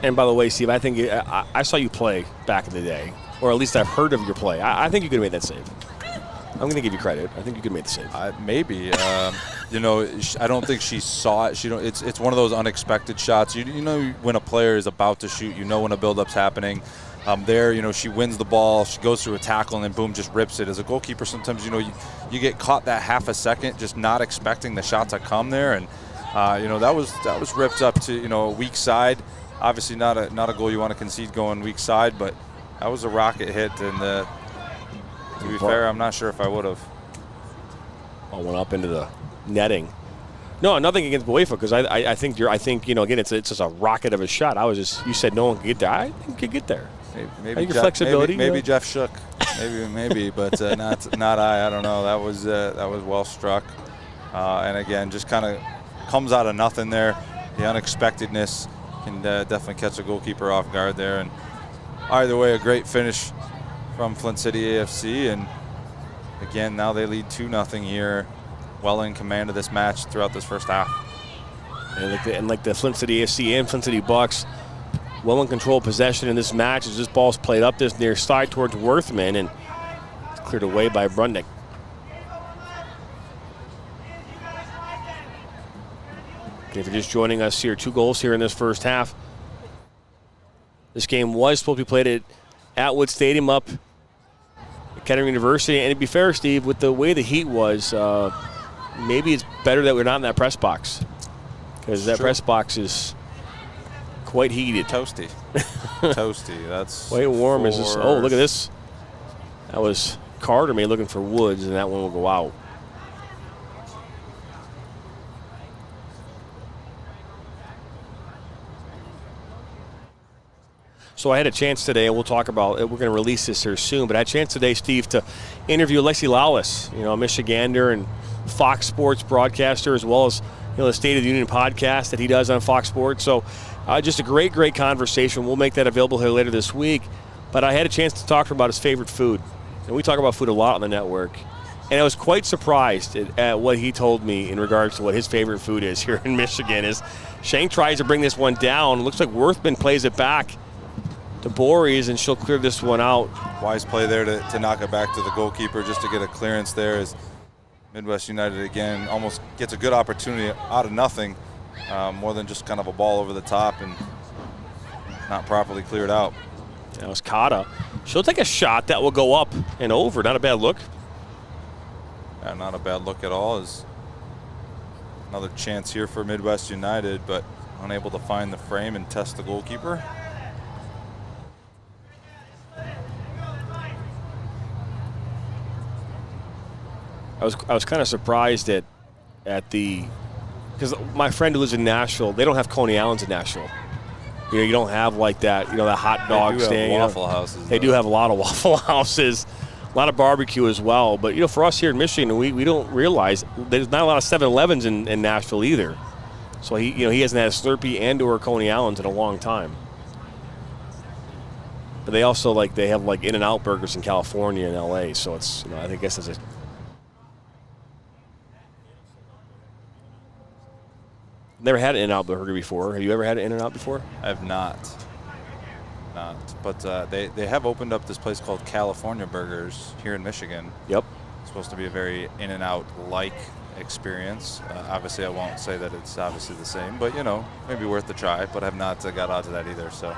And by the way, Steve, I think I saw you play back in the day, or at least I've heard of your play. I think you could have made that save. I'm going to give you credit. I think you could have made the save. Maybe. You know, I don't think she saw it. It's one of those unexpected shots. You know when a player is about to shoot, you know when a build-up's happening. There, you know, she wins the ball, she goes through a tackle, and then boom, just rips it. As a goalkeeper, sometimes, you know, you get caught that half a second just not expecting the shot to come there, and you know, that was ripped up to, you know, a weak side. Obviously not a goal you want to concede going weak side, but that was a rocket hit, and to be fair, I'm not sure if I would have. Ball went up into the netting. No, nothing against Boefa, because I think you know, again, it's just a rocket of a shot. You said no one could get there. I think you could get there. Maybe your flexibility. Maybe Jeff Shook. maybe, but not I. I don't know. That was well struck, and again, just kind of comes out of nothing there. The unexpectedness can definitely catch a goalkeeper off guard there. And either way, a great finish from Flint City AFC, and again, now they lead 2-0 here. Well in command of this match throughout this first half. And like the Flint City AFC and Flint City Bucks, well in control of possession in this match as this ball's played up this near side towards Worthman, and it's cleared away by Brundnick. If you're just joining us here, 2 goals here in this first half. This game was supposed to be played at Atwood Stadium up at Kettering University, and to be fair, Steve, with the way the heat was, maybe it's better that we're not in that press box, because that press box is quite heated. Toasty. That's quite warm. Is this? Oh, look at this. That was Carter maybe looking for Woods, and that one will go out. So I had a chance today, and we'll talk about it. We're going to release this here soon, but I had a chance today, Steve, to interview Lexi Lawless, you know, a Michigander and Fox Sports broadcaster, as well as, you know, the State of the Union podcast that he does on Fox Sports. So just a great conversation. We'll make that available here later this week. But I had a chance to talk to him about his favorite food. And we talk about food a lot on the network. And I was quite surprised at what he told me in regards to what his favorite food is here in Michigan. Is Shank tries to bring this one down. It looks like Worthman plays it back to Bories, and she'll clear this one out. Wise play there to knock it back to the goalkeeper just to get a clearance there, as Midwest United again almost gets a good opportunity out of nothing, more than just kind of a ball over the top and not properly cleared out. That was Kata. She'll take a shot that will go up and over. Not a bad look. Yeah, not a bad look at all. Is another chance here for Midwest United, but unable to find the frame and test the goalkeeper. I was kind of surprised at the, because my friend who lives in Nashville, they don't have Coney Islands in Nashville. You know, you don't have like that, you know, that hot dog stand. They do have waffle houses. They do have a lot of waffle houses, a lot of barbecue as well. But, you know, for us here in Michigan, we don't realize there's not a lot of 7-Elevens in Nashville either. So he hasn't had a Slurpee and or Coney Islands in a long time. But they also they have In-N-Out burgers in California and LA. So it's, you know, I guess it's a. Never had an In-N-Out burger before. Have you ever had an In-N-Out before? I have not. But they have opened up this place called California Burgers here in Michigan. Yep. It's supposed to be a very In-N-Out-like experience. Obviously, I won't say that it's obviously the same, but, you know, maybe worth a try. But I've not got out to that either. So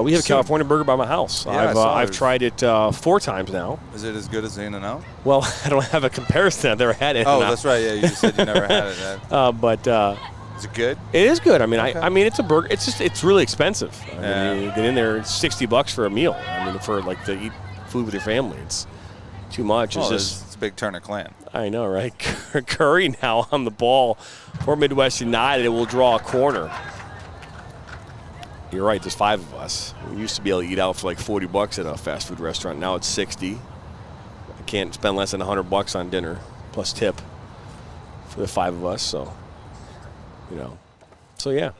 we have a California burger by my house. Yeah, I've tried it 4 times now. Is it as good as the In-N-Out? Well, I don't have a comparison. I've never had In-N-Out. Oh, that's right. Yeah, you just said you never had it. But. Is it good? It is good. I mean, okay. I mean, it's a burger. It's really expensive. I mean, you get in there, it's $60 for a meal. I mean, for to eat food with your family, it's too much. Well, it's a big Turner clan. I know, right? Curry now on the ball for Midwest United. It will draw a corner. You're right. There's 5 of us. We used to be able to eat out for like $40 at a fast food restaurant. Now it's $60. I can't spend less than $100 on dinner plus tip for the 5 of us. So. You know, so yeah,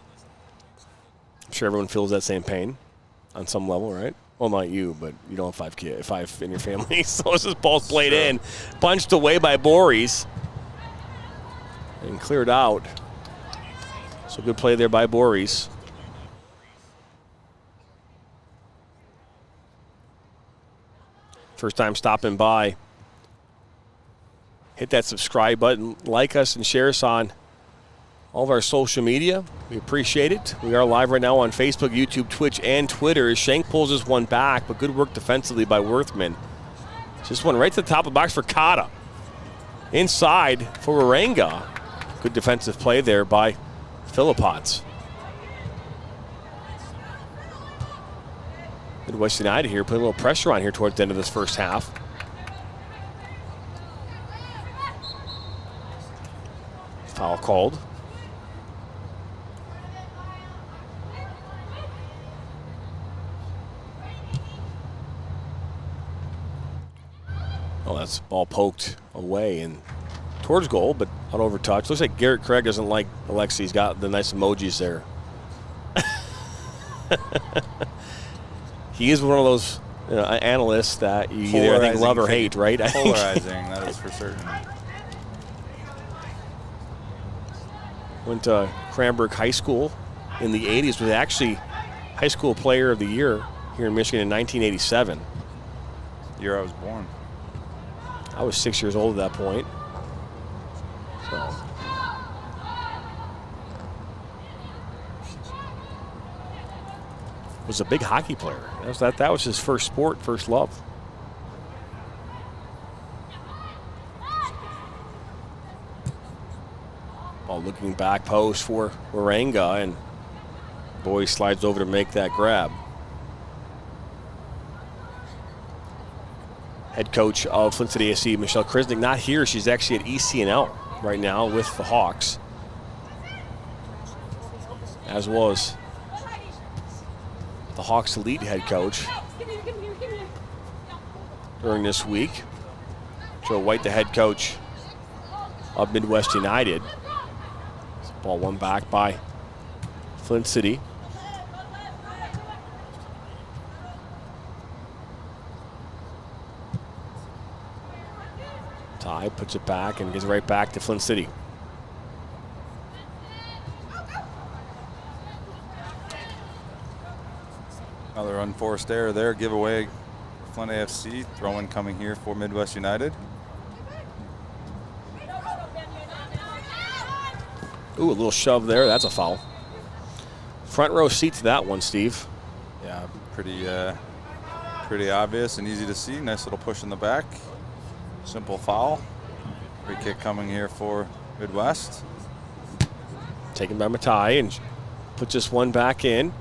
I'm sure everyone feels that same pain on some level, right? Well, not you, but you don't have 5 in your family. So this ball's played in, punched away by Boris, and cleared out. So good play there by Boris. First time stopping by. Hit that subscribe button, like us, and share us on all of our social media. We appreciate it. We are live right now on Facebook, YouTube, Twitch, and Twitter. As Shank pulls this one back, but good work defensively by Worthman. Just one right to the top of the box for Kata. Inside for Waranga. Good defensive play there by Philippots. Midwest United here putting a little pressure on here towards the end of this first half. Foul called. Oh, that's ball poked away and towards goal, but not over touch. Looks like Garrett Craig doesn't like Alexi. He's got the nice emojis there. He is one of those analysts that you either think love or hate, right? Polarizing, that is for certain. Went to Cranbrook High School in the 80s. Was actually High School Player of the Year here in Michigan in 1987. Year I was born. I was 6 years old at that point. So. Was a big hockey player. That was his first sport, first love. Ball looking back post for Waranga, and Boy slides over to make that grab. Head coach of Flint City AFC, Michelle Krisnick, not here. She's actually at ECNL right now with the Hawks, as was the Hawks elite head coach during this week. Joe White, the head coach of Midwest United. Ball won back by Flint City. Ty puts it back and gives it right back to Flint City. Another unforced error there, giveaway Flint AFC. Throw-in coming here for Midwest United. Ooh, a little shove there. That's a foul. Front row seat to that one, Steve. Yeah, pretty obvious and easy to see. Nice little push in the back. Simple foul. Free kick coming here for Midwest. Taken by Matai and puts this one back in.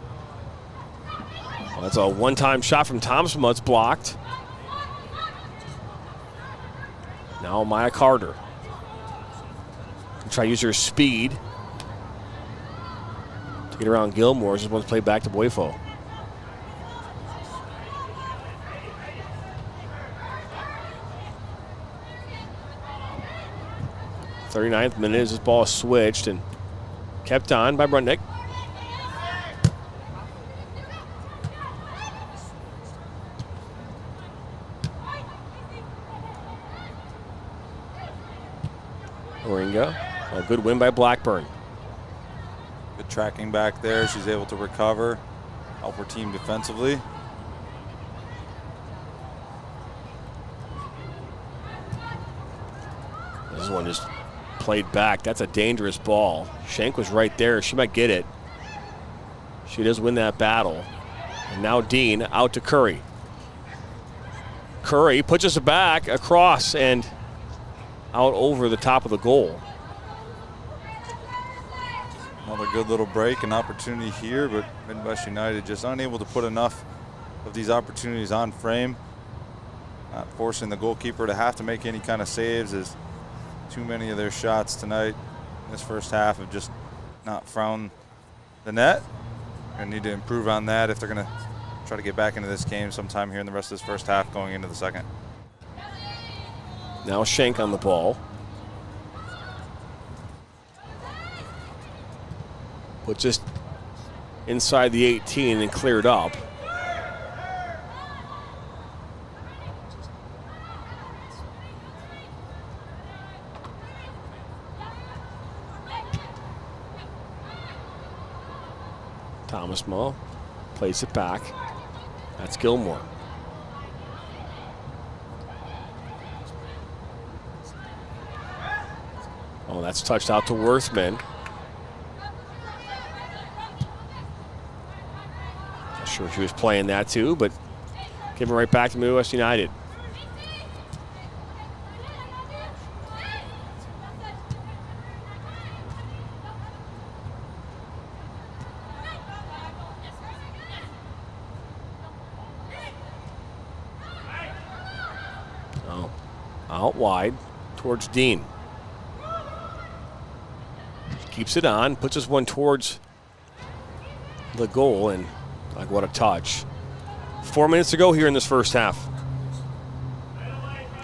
Well, that's a one-time shot from Thompson, but it's blocked. Now Maya Carter. Try to use her speed to get around Gilmore. This one's played back to Boyfo. .39th minute as this ball is switched and kept on by Brundnick. Moringa, a good win by Blackburn. Good tracking back there. She's able to recover, help her team defensively. This one just played back. That's a dangerous ball. Shank was right there. She might get it. She does win that battle. And now Dean out to Curry. Curry puts us back across and out over the top of the goal. Another good little break and opportunity here, but Midwest United just unable to put enough of these opportunities on frame. Not forcing the goalkeeper to have to make any kind of saves, as too many of their shots tonight in this first half have just not found the net. Going to need to improve on that if they're going to try to get back into this game sometime here in the rest of this first half going into the second. Now Shank on the ball. Puts just inside the 18 and cleared up. Thomas Moe plays it back. That's Gilmore. Oh, that's touched out to Worthman. Not sure she was playing that too, but giving right back to Midwest United. Oh, out wide towards Dean. Keeps it on, puts this one towards the goal, and like, what a touch. 4 minutes to go here in this first half.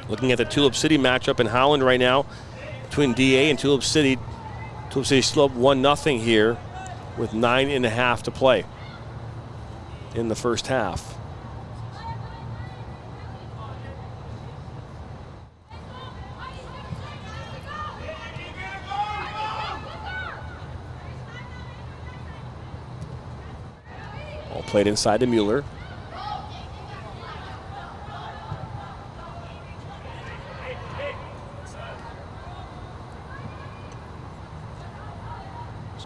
Looking at the Tulip City matchup in Holland right now between DA and Tulip City. Tulip City still up 1-0 here with 9.5 to play in the first half. Played inside to Mueller.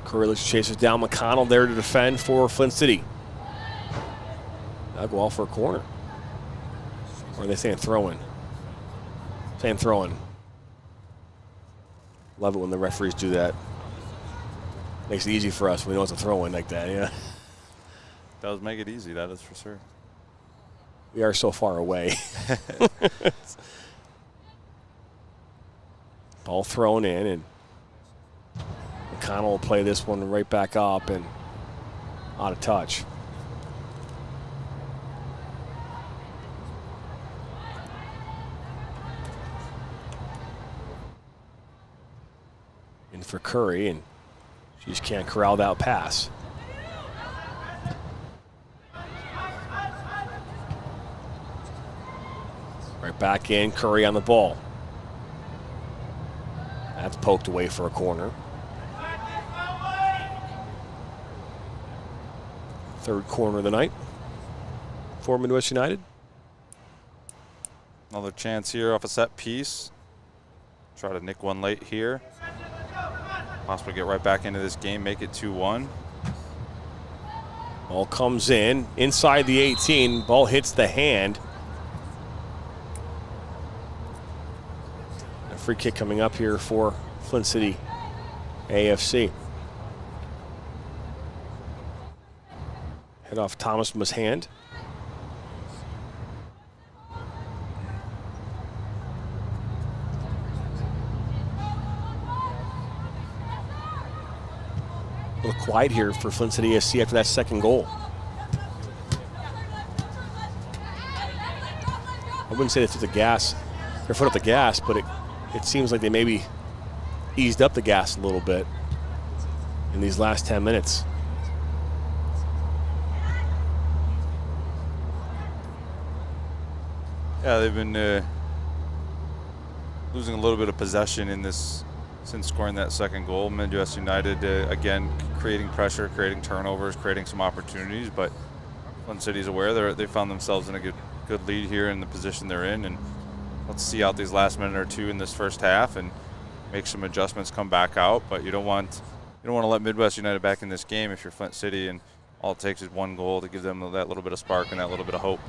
Curley chases down McConnell there to defend for Flint City. That'll go off for a corner. Or are they saying throw-in? Saying throw-in. Love it when the referees do that. Makes it easy for us. We know it's a throw-in like that, yeah. Does make it easy, that is for sure. We are so far away. Ball thrown in, and McConnell will play this one right back up and out of touch. In for Curry, and she just can't corral that pass. Right back in, Curry on the ball. That's poked away for a corner. Third corner of the night for Midwest United. Another chance here off a set piece. Try to nick one late here. Possibly get right back into this game, make it 2-1. Ball comes in, inside the 18. Ball hits the hand. Free kick coming up here for Flint City AFC. Head off Thomas's hand. A little quiet here for Flint City AFC after that second goal. I wouldn't say they took the gas, their foot off the gas, but it seems like they maybe eased up the gas a little bit in these last 10 minutes. Yeah, they've been losing a little bit of possession in this since scoring that second goal. Midwest United, again, creating pressure, creating turnovers, creating some opportunities, but Flint City's aware they found themselves in a good lead here in the position they're in, and let's see out these last minute or two in this first half and make some adjustments, come back out. But you don't want to let Midwest United back in this game if you're Flint City, and all it takes is one goal to give them that little bit of spark and that little bit of hope.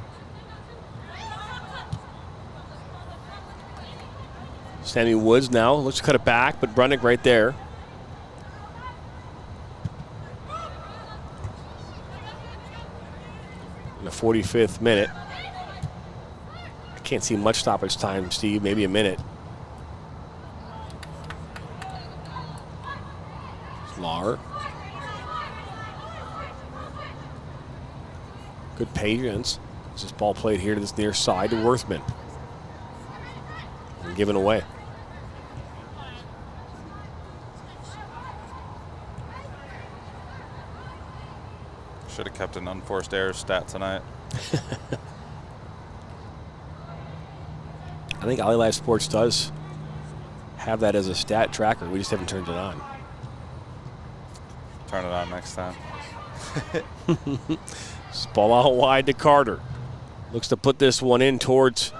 Sammy Woods now looks to cut it back, but Brunnick right there. In the 45th minute. I can't see much stoppage time, Steve, maybe a minute. Lahr. Good patience. This is ball played here to this near side to Worthman. And given away. Should have kept an unforced error stat tonight. I think Ali Live Sports does have that as a stat tracker. We just haven't turned it on. Turn it on next time. Ball out wide to Carter. Looks to put this one in towards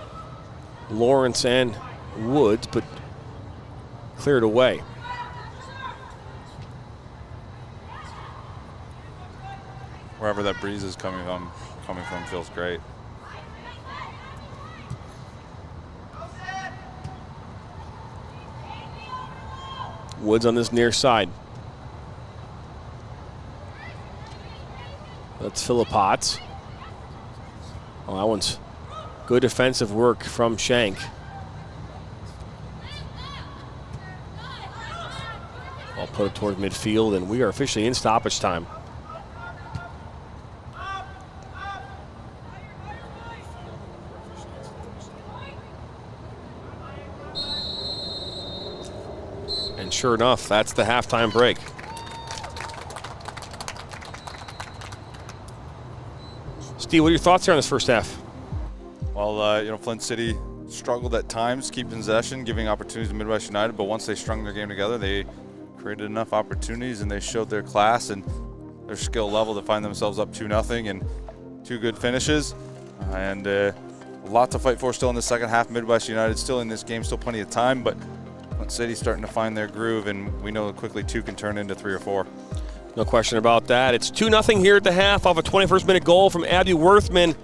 Lawrence and Woods, but cleared away. Wherever that breeze is coming from feels great. Woods on this near side. That's Philippotts. Oh, that one's good defensive work from Shank. I'll put it toward midfield, and we are officially in stoppage time. And sure enough, that's the halftime break. Steve, what are your thoughts here on this first half? Well, Flint City struggled at times, keeping possession, giving opportunities to Midwest United, but once they strung their game together, they created enough opportunities and they showed their class and their skill level to find themselves up 2-0 and 2 good finishes. And a lot to fight for still in the second half. Midwest United still in this game, still plenty of time, but Flint City starting to find their groove, and we know quickly 2 can turn into 3 or 4. No question about that. It's 2-0 here at the half off a 21st minute goal from Abby Worthman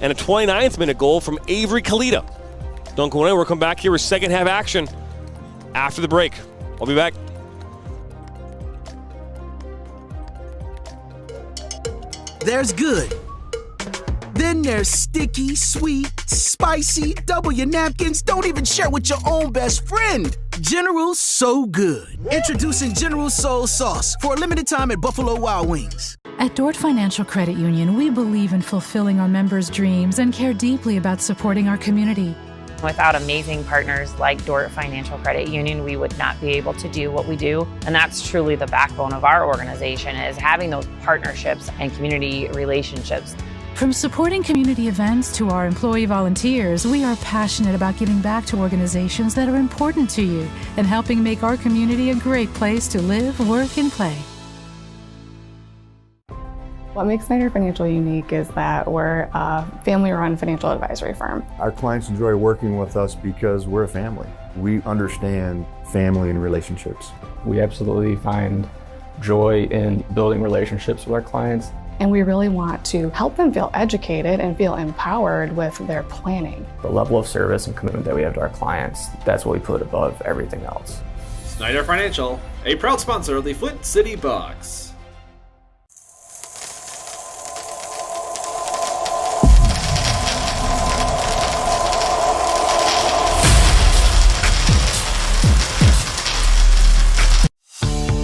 and a 29th minute goal from Avery Kalita. Don't go anywhere. We'll come back here with second half action after the break. I'll be back. There's good. Then there's sticky, sweet, spicy, double your napkins, don't even share with your own best friend. General So Good. Introducing General Soul Sauce for a limited time at Buffalo Wild Wings. At Dort Financial Credit Union, we believe in fulfilling our members' dreams and care deeply about supporting our community. Without amazing partners like Dort Financial Credit Union, we would not be able to do what we do. And that's truly the backbone of our organization, is having those partnerships and community relationships. From supporting community events to our employee volunteers, we are passionate about giving back to organizations that are important to you and helping make our community a great place to live, work, and play. What makes Snyder Financial unique is that we're a family-run financial advisory firm. Our clients enjoy working with us because we're a family. We understand family and relationships. We absolutely find joy in building relationships with our clients. And we really want to help them feel educated and feel empowered with their planning. The level of service and commitment that we have to our clients, that's what we put above everything else. Snyder Financial, a proud sponsor of the Flint City Bucks.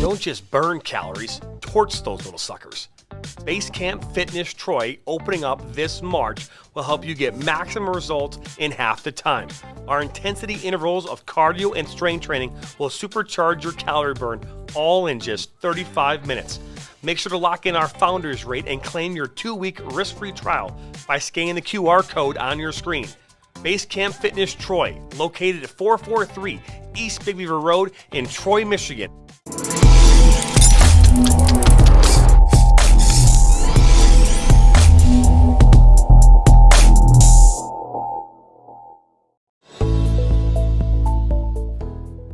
Don't just burn calories, torch those little suckers. Base Camp Fitness Troy, opening up this March, will help you get maximum results in half the time. Our intensity intervals of cardio and strength training will supercharge your calorie burn, all in just 35 minutes. Make sure to lock in our founders rate and claim your 2-week risk-free trial by scanning the QR code on your screen. Base Camp Fitness Troy, located at 443 East Big Beaver Road in Troy, Michigan.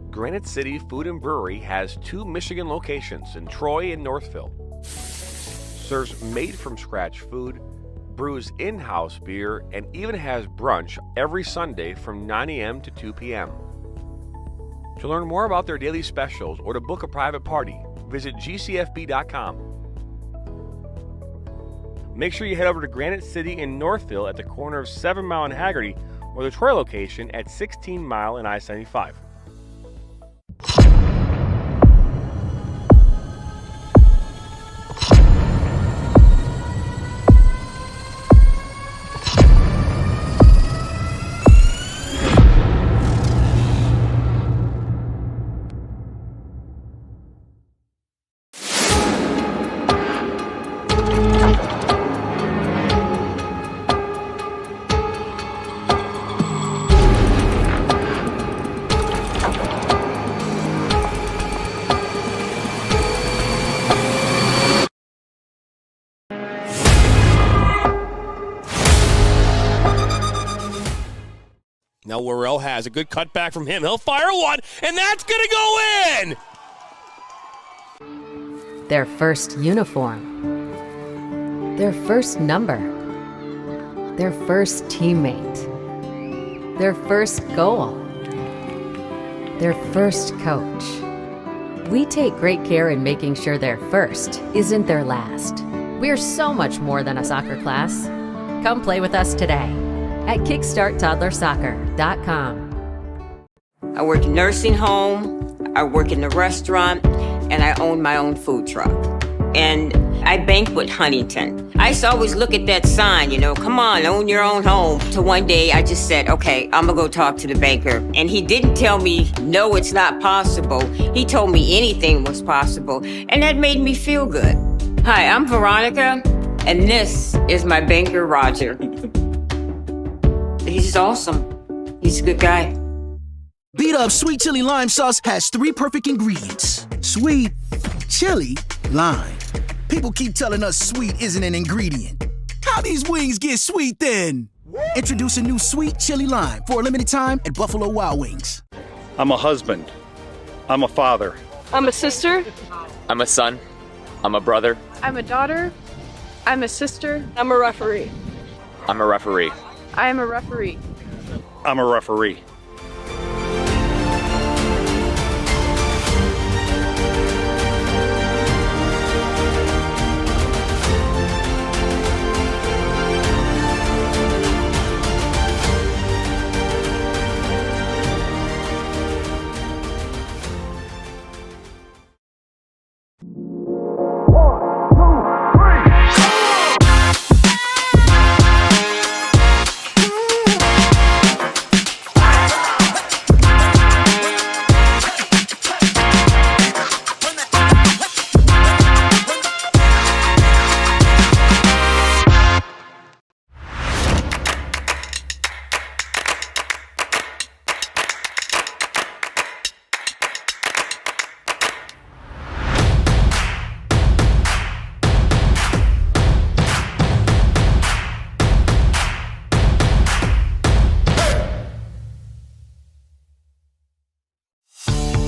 Granite City Food and Brewery has 2 Michigan locations in Troy and Northville. Serves made-from-scratch food, brews in-house beer, and even has brunch every Sunday from 9 a.m. to 2 p.m. To learn more about their daily specials or to book a private party, visit gcfb.com. Make sure you head over to Granite City in Northville at the corner of 7 Mile and Haggerty, or the Troy location at 16 Mile and I-75. Now Worrell has a good cutback from him. He'll fire one, and that's going to go in! Their first uniform. Their first number. Their first teammate. Their first goal. Their first coach. We take great care in making sure their first isn't their last. We're so much more than a soccer class. Come play with us today at kickstarttoddlersoccer.com. I work in nursing home, I work in the restaurant, and I own my own food truck. And I bank with Huntington. I used to always look at that sign, come on, own your own home. So one day I just said, okay, I'm gonna go talk to the banker. And he didn't tell me, no, it's not possible. He told me anything was possible. And that made me feel good. Hi, I'm Veronica, and this is my banker, Roger. He's awesome. He's a good guy. Beat Up Sweet Chili Lime Sauce has 3 perfect ingredients. Sweet, chili, lime. People keep telling us sweet isn't an ingredient. How these wings get sweet then? Introduce a new Sweet Chili Lime for a limited time at Buffalo Wild Wings. I'm a husband. I'm a father. I'm a sister. I'm a son. I'm a brother. I'm a daughter. I'm a sister. I'm a referee. I'm a referee. I am a referee. I'm a referee.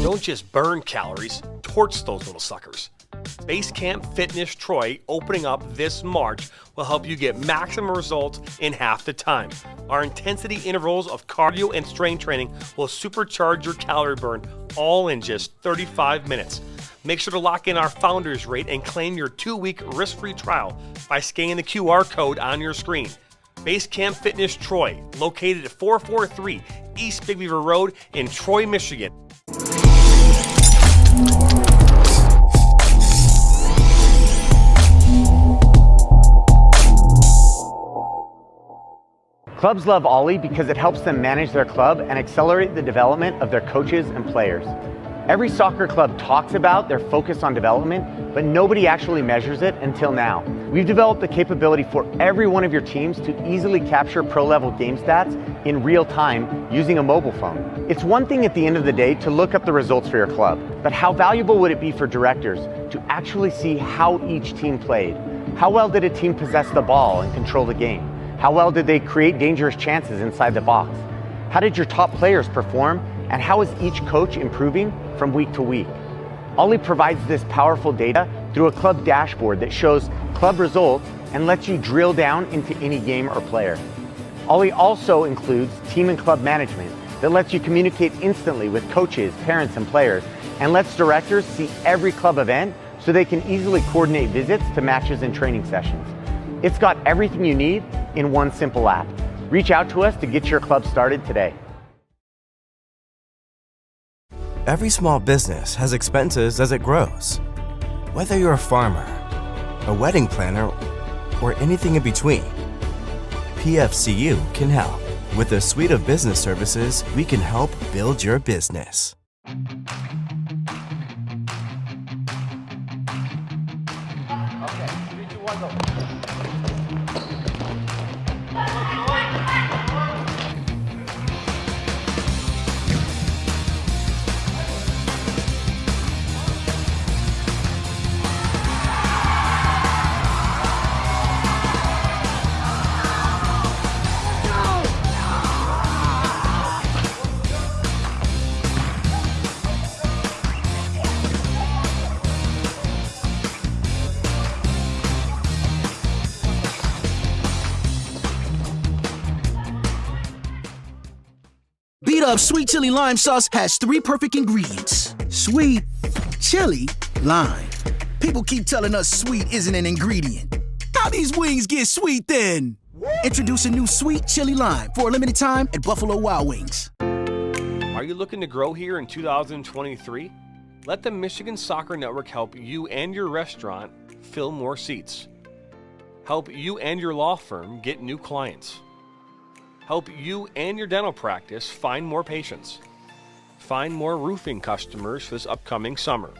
Don't just burn calories, torch those little suckers. Basecamp Fitness Troy, opening up this March, will help you get maximum results in half the time. Our intensity intervals of cardio and strength training will supercharge your calorie burn, all in just 35 minutes. Make sure to lock in our founders rate and claim your 2-week risk-free trial by scanning the QR code on your screen. Basecamp Fitness Troy, located at 443 East Big Beaver Road in Troy, Michigan. Clubs love Ollie because it helps them manage their club and accelerate the development of their coaches and players. Every soccer club talks about their focus on development, but nobody actually measures it until now. We've developed the capability for every one of your teams to easily capture pro-level game stats in real time using a mobile phone. It's one thing at the end of the day to look up the results for your club, but how valuable would it be for directors to actually see how each team played? How well did a team possess the ball and control the game? How well did they create dangerous chances inside the box? How did your top players perform? And how is each coach improving from week to week? Ollie provides this powerful data through a club dashboard that shows club results and lets you drill down into any game or player. Ollie also includes team and club management that lets you communicate instantly with coaches, parents, and players, and lets directors see every club event so they can easily coordinate visits to matches and training sessions. It's got everything you need in one simple app. Reach out to us to get your club started today. Every small business has expenses as it grows. Whether you're a farmer, a wedding planner, or anything in between, PFCU can help. With a suite of business services, we can help build your business. Beat Up Sweet Chili Lime Sauce has 3 perfect ingredients. Sweet, chili, lime. People keep telling us sweet isn't an ingredient. How these wings get sweet then? Introduce a new Sweet Chili Lime for a limited time at Buffalo Wild Wings. Are you looking to grow here in 2023? Let the Michigan Soccer Network help you and your restaurant fill more seats. Help you and your law firm get new clients. Help you and your dental practice find more patients. Find more roofing customers for this upcoming summer.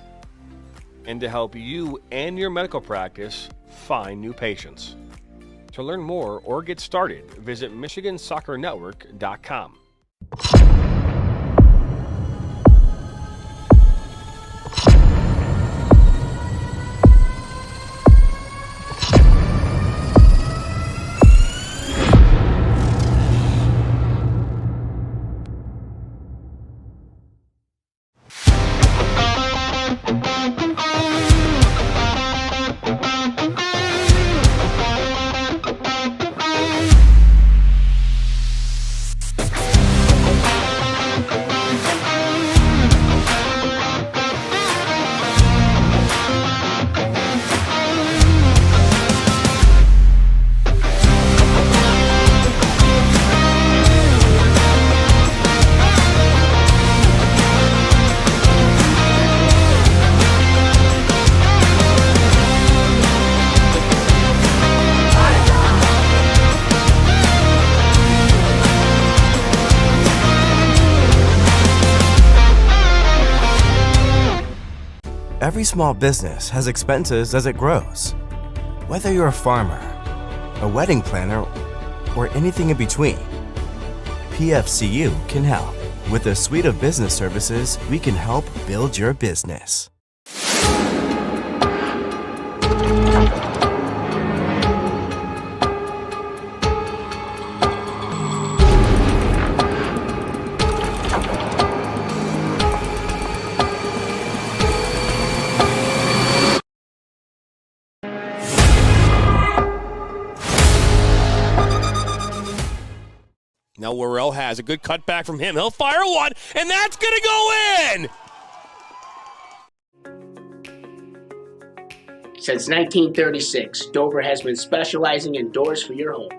And to help you and your medical practice find new patients. To learn more or get started, visit MichiganSoccerNetwork.com. Every small business has expenses as it grows. Whether you're a farmer, a wedding planner, or anything in between, PFCU can help. With a suite of business services, we can help build your business. Worrell has a good cutback from him. He'll fire one, and that's going to go in! Since 1936, Dover has been specializing in doors for your home.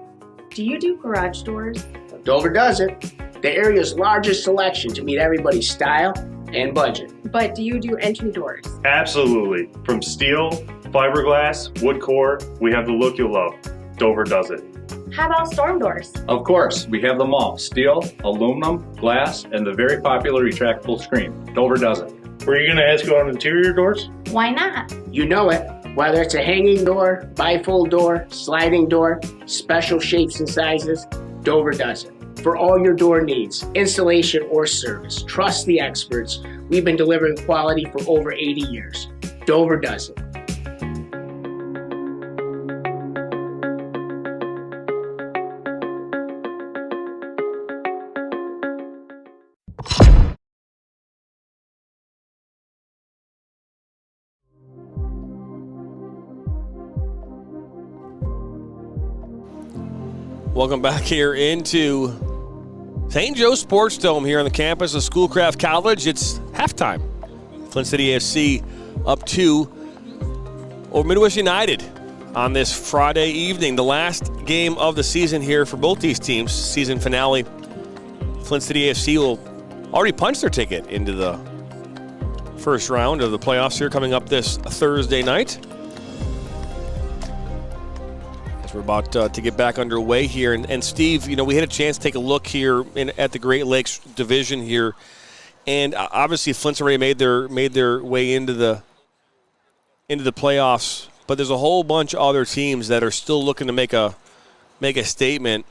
Do you do garage doors? Dover does it. The area's largest selection to meet everybody's style and budget. But do you do entry doors? Absolutely. From steel, fiberglass, wood core, we have the look you'll love. Dover does it. How about storm doors? Of course, we have them all. Steel, aluminum, glass, and the very popular retractable screen. Dover does it. Were you going to ask about interior doors? Why not? You know it. Whether it's a hanging door, bifold door, sliding door, special shapes and sizes, Dover does it. For all your door needs, installation or service, trust the experts. We've been delivering quality for over 80 years. Dover does it. Welcome back here into St. Joe Sports Dome here on the campus of Schoolcraft College. It's halftime. Flint City AFC up 2 over Midwest United on this Friday evening. The last game of the season here for both these teams. Season finale. Flint City AFC will already punch their ticket into the first round of the playoffs here coming up this Thursday night. We're about to get back underway here. And Steve, we had a chance to take a look here at the Great Lakes division here. And obviously Flint's already made their way into the playoffs. But there's a whole bunch of other teams that are still looking to make a statement.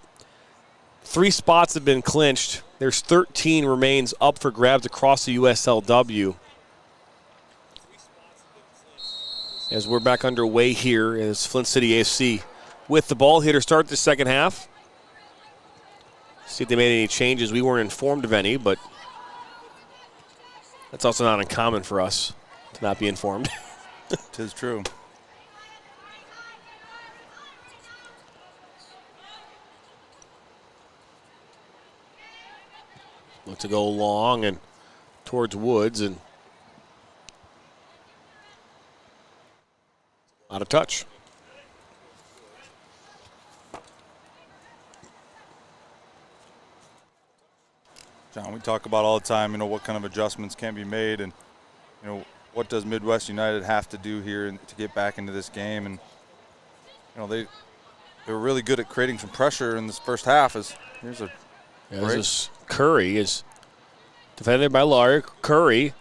3 spots have been clinched. There's 13 remains up for grabs across the USLW. As we're back underway here as Flint City AFC with the ball here to start the second half. See if they made any changes. We weren't informed of any, but that's also not uncommon for us to not be informed. Tis true. Look to go long and towards Woods and out of touch. John, we talk about all the time, what kind of adjustments can be made and, what does Midwest United have to do here to get back into this game. And, they were really good at creating some pressure in this first half. This Curry is defended by Laurie. Curry.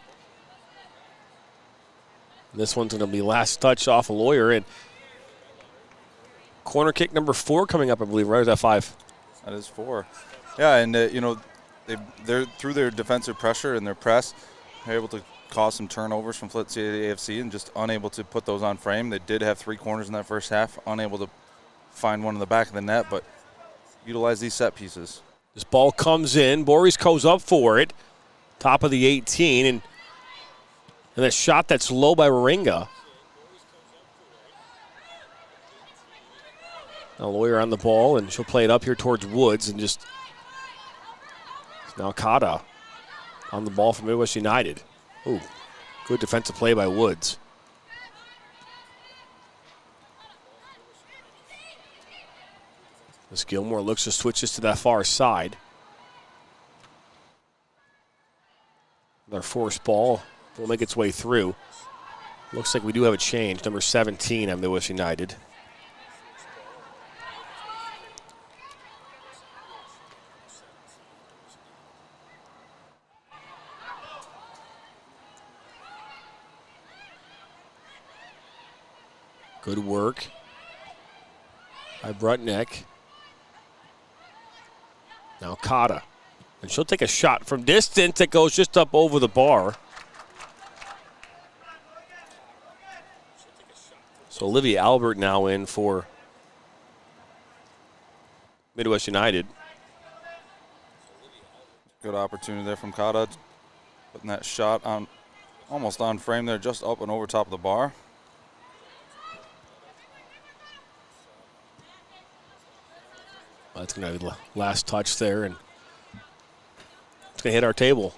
This one's going to be last touch off a Lawyer. And corner kick number 4 coming up, I believe, right? Or is that 5? That is 4. Yeah, and, they're through their defensive pressure and their press, they're able to cause some turnovers from Flint City AFC and just unable to put those on frame. They did have 3 corners in that first half, unable to find one in the back of the net, but utilize these set pieces. This ball comes in. Boris goes up for it. Top of the 18, and a shot that's low by Waringa. Now Lawyer on the ball, and she'll play it up here towards Woods, and just now Kata on the ball for Midwest United. Ooh, good defensive play by Woods. As Gilmore looks to switch this to that far side. Their forced ball will make its way through. Looks like we do have a change. Number 17 on Midwest United. Good work by Brutnick. Now Kata. And she'll take a shot from distance that goes just up over the bar. So Olivia Albert now in for Midwest United. Good opportunity there from Kata. Putting that shot on, almost on frame there, just up and over top of the bar. That's going to be the last touch there, and going to hit our table.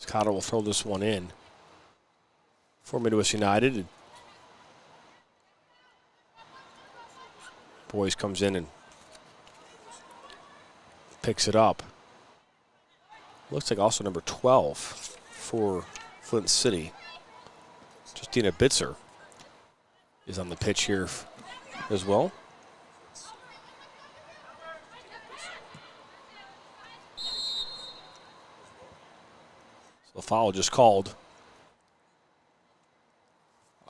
Cotter will throw this one in for Midwest United. Boys comes in and picks it up. Looks like also number 12 for Flint City. Justina Bitzer is on the pitch here as well. The foul just called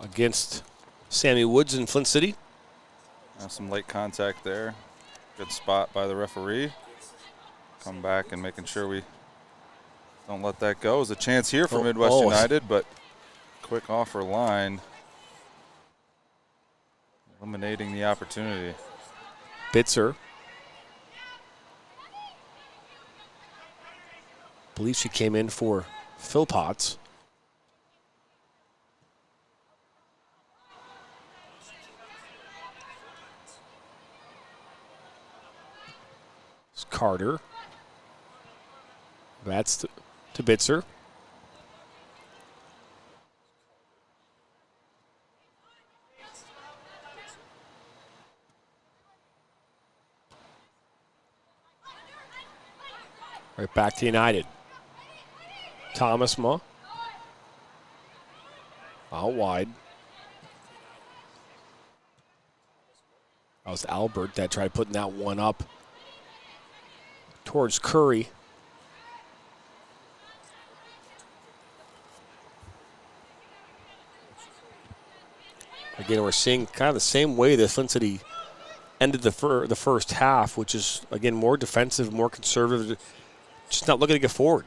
against Sammy Woods in Flint City. Some late contact there. Good spot by the referee. Come back and making sure we don't let that go. There's a chance here for Midwest United, but quick offer line. Eliminating the opportunity. Bitzer. I believe she came in for Phil Potts. It's Carter. That's to Bitzer. Right back to United. Thomasma. Out wide. That was Albert that tried putting that one up towards Curry. Again, we're seeing kind of the same way that Flint City ended the first half, which is, again, more defensive, more conservative, just not looking to get forward.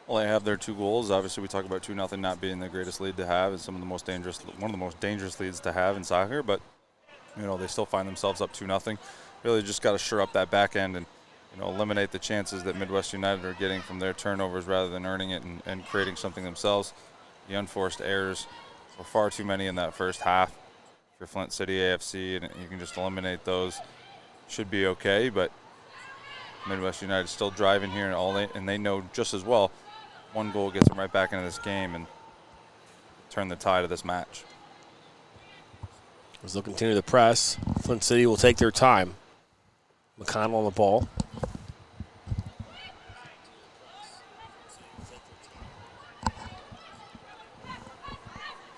Well, they have their 2 goals. Obviously, we talk about 2-0 not being the greatest lead to have. It's one of the most dangerous leads to have in soccer. But they still find themselves up 2-0. Really, just got to shore up that back end and eliminate the chances that Midwest United are getting from their turnovers rather than earning it and creating something themselves. The unforced errors were far too many in that first half for Flint City AFC, and you can just eliminate those. Should be okay, but Midwest United still driving here, and they know just as well. 1 goal gets them right back into this game and turn the tide of this match. As they'll continue the press, Flint City will take their time. McConnell on the ball.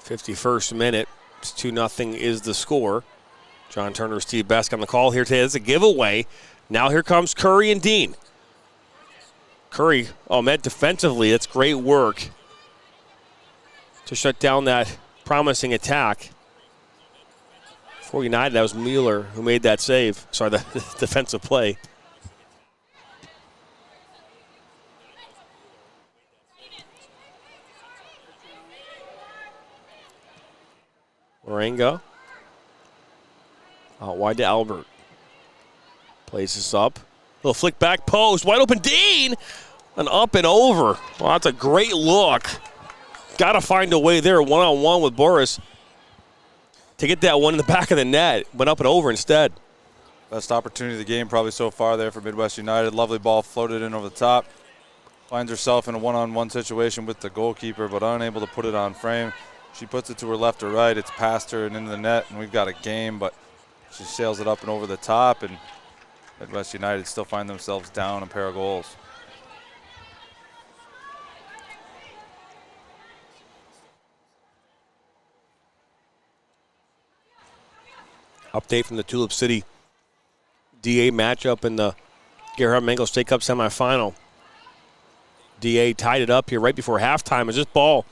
'51st minute. It's 2-0 is the score. John Turner, Steve Besk on the call here today. It's a giveaway. Now here comes Curry and Dean. Curry, met defensively. That's great work to shut down that promising attack. For United, that was Mueller who made that save. Sorry, the defensive play. Morenga. Out wide to Albert. Plays this up. Little flick back post. Wide open Dean. And up and over. Well, that's a great look. Got to find a way there. One-on-one with Boris to get that one in the back of the net. Went up and over instead. Best opportunity of the game probably so far there for Midwest United. Lovely ball floated in over the top. Finds herself in a one-on-one situation with the goalkeeper, but unable to put it on frame. She puts it to her left or right. It's past her and into the net, and we've got a game, but she sails it up and over the top, and Midwest United still find themselves down a pair of goals. Update from the Tulip City DA matchup in the Gerhard Mangel State Cup semifinal. DA tied it up here right before halftime as this ball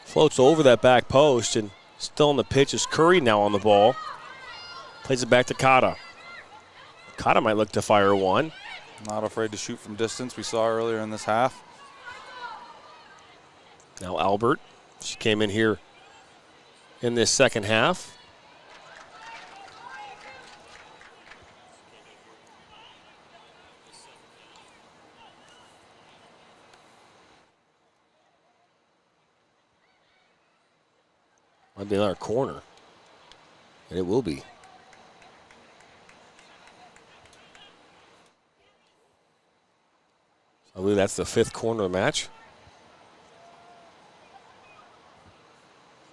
floats over that back post, and still on the pitch is Curry now on the ball. Plays it back to Kata. Kata might look to fire one. Not afraid to shoot from distance. We saw earlier in this half. Now Albert. She came in here in this second half. Might be another corner. And it will be. I believe that's the 5th corner of the match.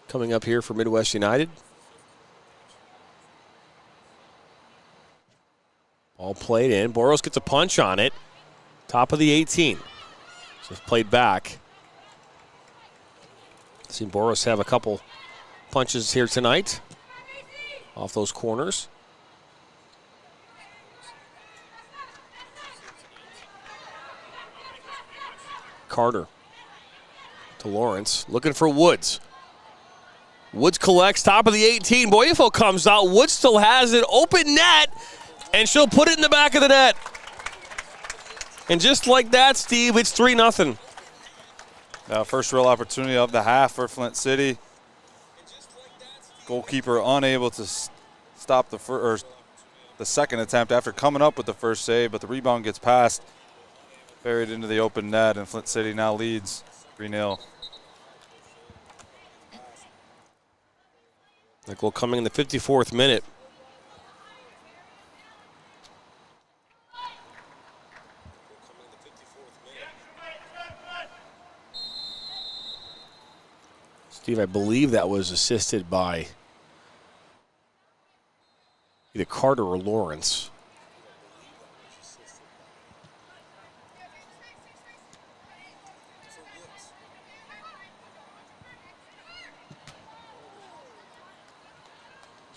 Coming up here for Midwest United. Ball played in. Boros gets a punch on it. Top of the 18. So it's played back. Seen Boros have a couple punches here tonight off those corners. Carter to Lawrence, looking for Woods. Woods collects, top of the 18. Boyefo comes out. Woods still has it. Open net, and she'll put it in the back of the net. And just like that, Steve, it's 3-0. First real opportunity of the half for Flint City. Goalkeeper unable to stop the second attempt after coming up with the first save, but the rebound gets passed, buried into the open net, and Flint City now leads 3-0. That goal coming in the 54th minute. Steve, I believe that was assisted by either Carter or Lawrence.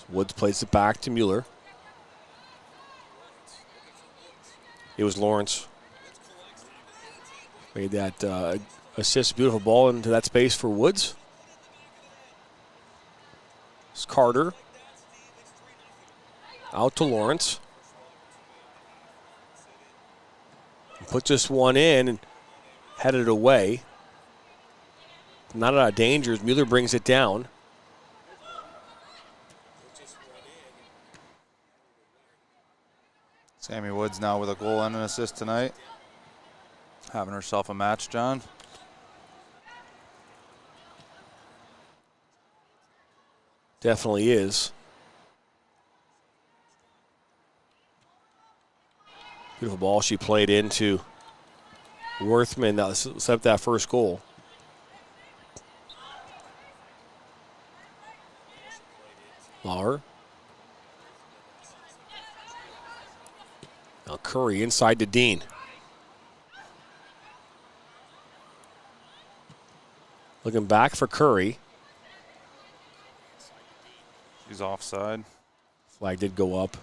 Woods plays it back to Mueller. It was Lawrence. Made that assist, beautiful ball into that space for Woods. It's Carter. Out to Lawrence. Put this one in and headed away. Not out of danger as Mueller brings it down. Sammy Woods now with a goal and an assist tonight. Having herself a match, John. Definitely is. Beautiful ball she played into Worthman that set up that first goal. Lauer. Now Curry inside to Dean. Looking back for Curry. She's offside. Flag did go up.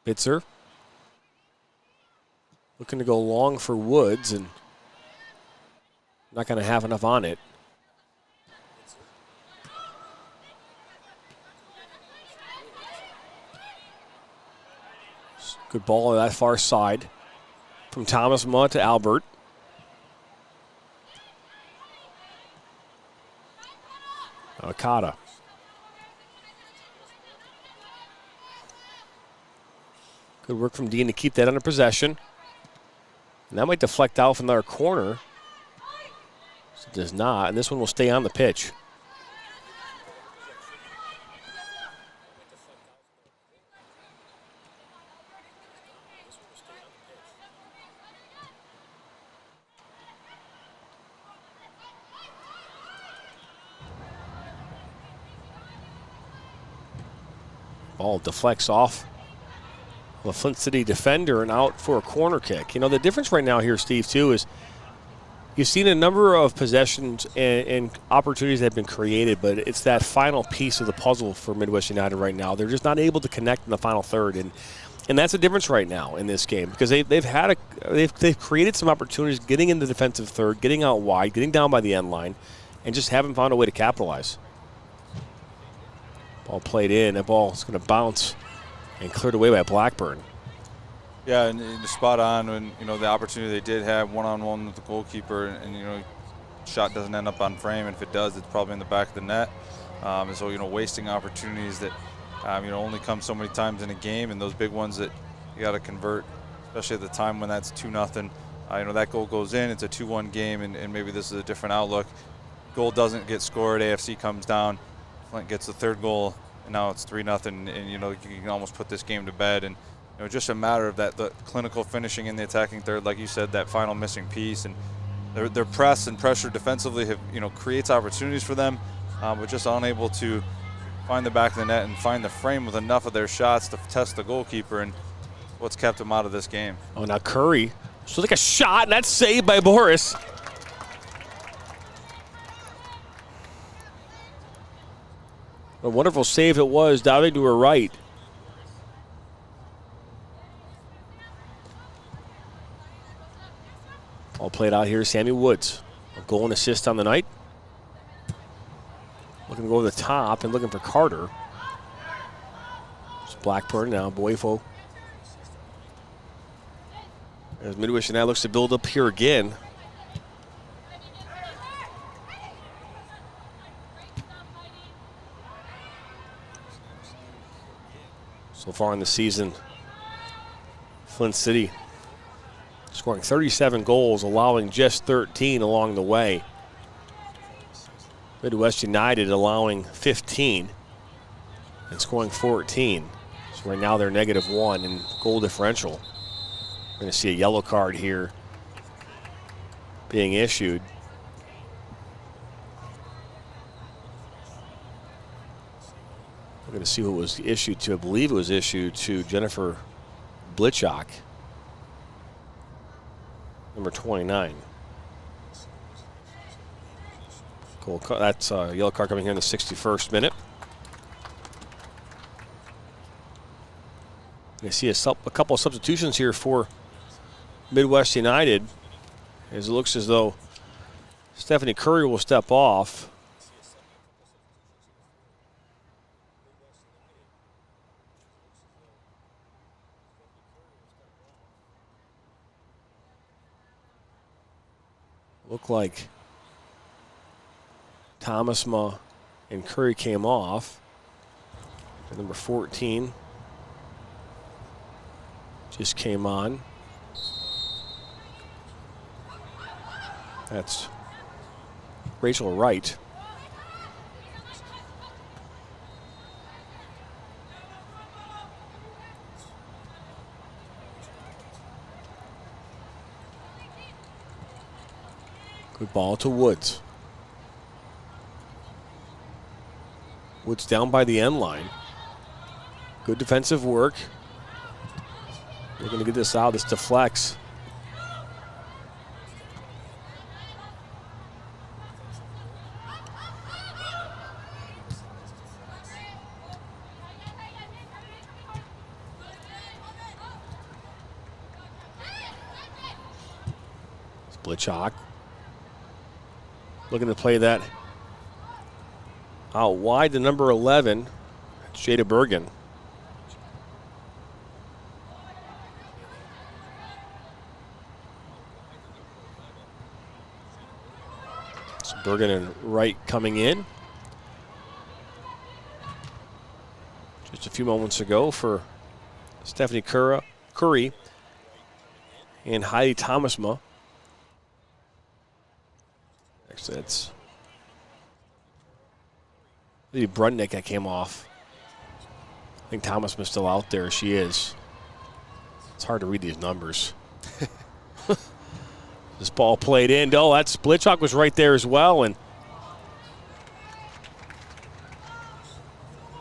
Bitzer looking to go long for Woods and not going to have enough on it. Good ball on that far side from Thomas Mudd to Albert. Okada. Good work from Dean to keep that under possession. And that might deflect out from their corner. It does not, and this one will stay on the pitch. Ball deflects off the Flint City defender and out for a corner kick. You know, the difference right now here, Steve, too, is you've seen a number of possessions and opportunities that have been created, but it's that final piece of the puzzle for Midwest United right now. They're just not able to connect in the final third, and that's the difference right now in this game because they've created some opportunities getting in the defensive third, getting out wide, getting down by the end line, and just haven't found a way to capitalize. Ball played in. That ball is going to bounce and cleared away by Blackburn. Yeah, and you're spot on when, the opportunity they did have one-on-one with the goalkeeper, and shot doesn't end up on frame, and if it does, it's probably in the back of the net. And so, wasting opportunities that, only come so many times in a game, and those big ones that you got to convert, especially at the time when that's 2-0. That goal goes in, it's a 2-1 game, and maybe this is a different outlook. Goal doesn't get scored, AFC comes down, Flint gets the third goal, and now it's 3-0, and you can almost put this game to bed. And just a matter of the clinical finishing in the attacking third, like you said, that final missing piece, and their press and pressure defensively have creates opportunities for them, but just unable to find the back of the net and find the frame with enough of their shots to test the goalkeeper, and what's kept them out of this game. Oh, now Curry. So like a shot, and that's saved by Boris. A wonderful save it was, diving to her right. All played out here, Sammy Woods. A goal and assist on the night. Looking to go to the top and looking for Carter. It's Blackburn now, Boyfo. As Midwest United looks to build up here again. So far in the season, Flint City scoring 37 goals, allowing just 13 along the way. Midwest United allowing 15 and scoring 14. So right now they're -1 in goal differential. We're going to see a yellow card here being issued. We're going to see what was issued to. I believe it was issued to Jennifer Blitchok, number 29. Cool. That's a yellow card coming here in the 61st minute. You see a couple of substitutions here for Midwest United, as it looks as though Stephanie Curry will step off. Look like Thomasma and Curry came off. And number 14 just came on. That's Rachel Wright. Good ball to Woods. Woods down by the end line. Good defensive work. They're going to get this out. This deflects. Blitchok looking to play that out wide to number 11, Jada Bergen. So Bergen and Wright coming in. Just a few moments ago for Stephanie Curry and Heidi Thomasma. Actually, it's maybe Brudnick that came off. I think Thomasma's still out there. She is. It's hard to read these numbers. This ball played in. Oh, that's Blitchok was right there as well, and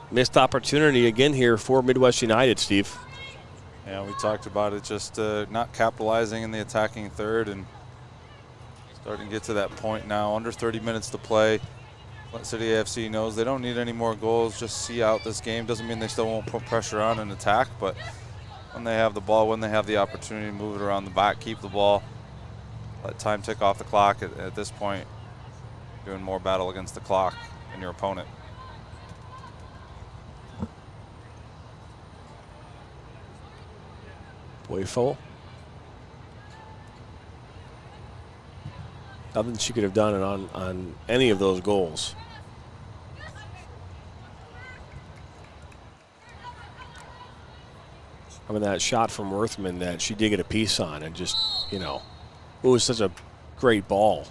missed opportunity again here for Midwest United, Steve. Yeah, we talked about it, just not capitalizing in the attacking third, and starting to get to that point now. Under 30 minutes to play. Flint City AFC knows they don't need any more goals. Just see out this game. Doesn't mean they still won't put pressure on and attack, but when they have the ball, when they have the opportunity to move it around the back, keep the ball, let time tick off the clock at this point. doing more battle against the clock than your opponent. Boyful. Nothing she could have done on any of those goals. I mean, that shot from Worthman that she did get a piece on, and just, you know, it was such a great ball.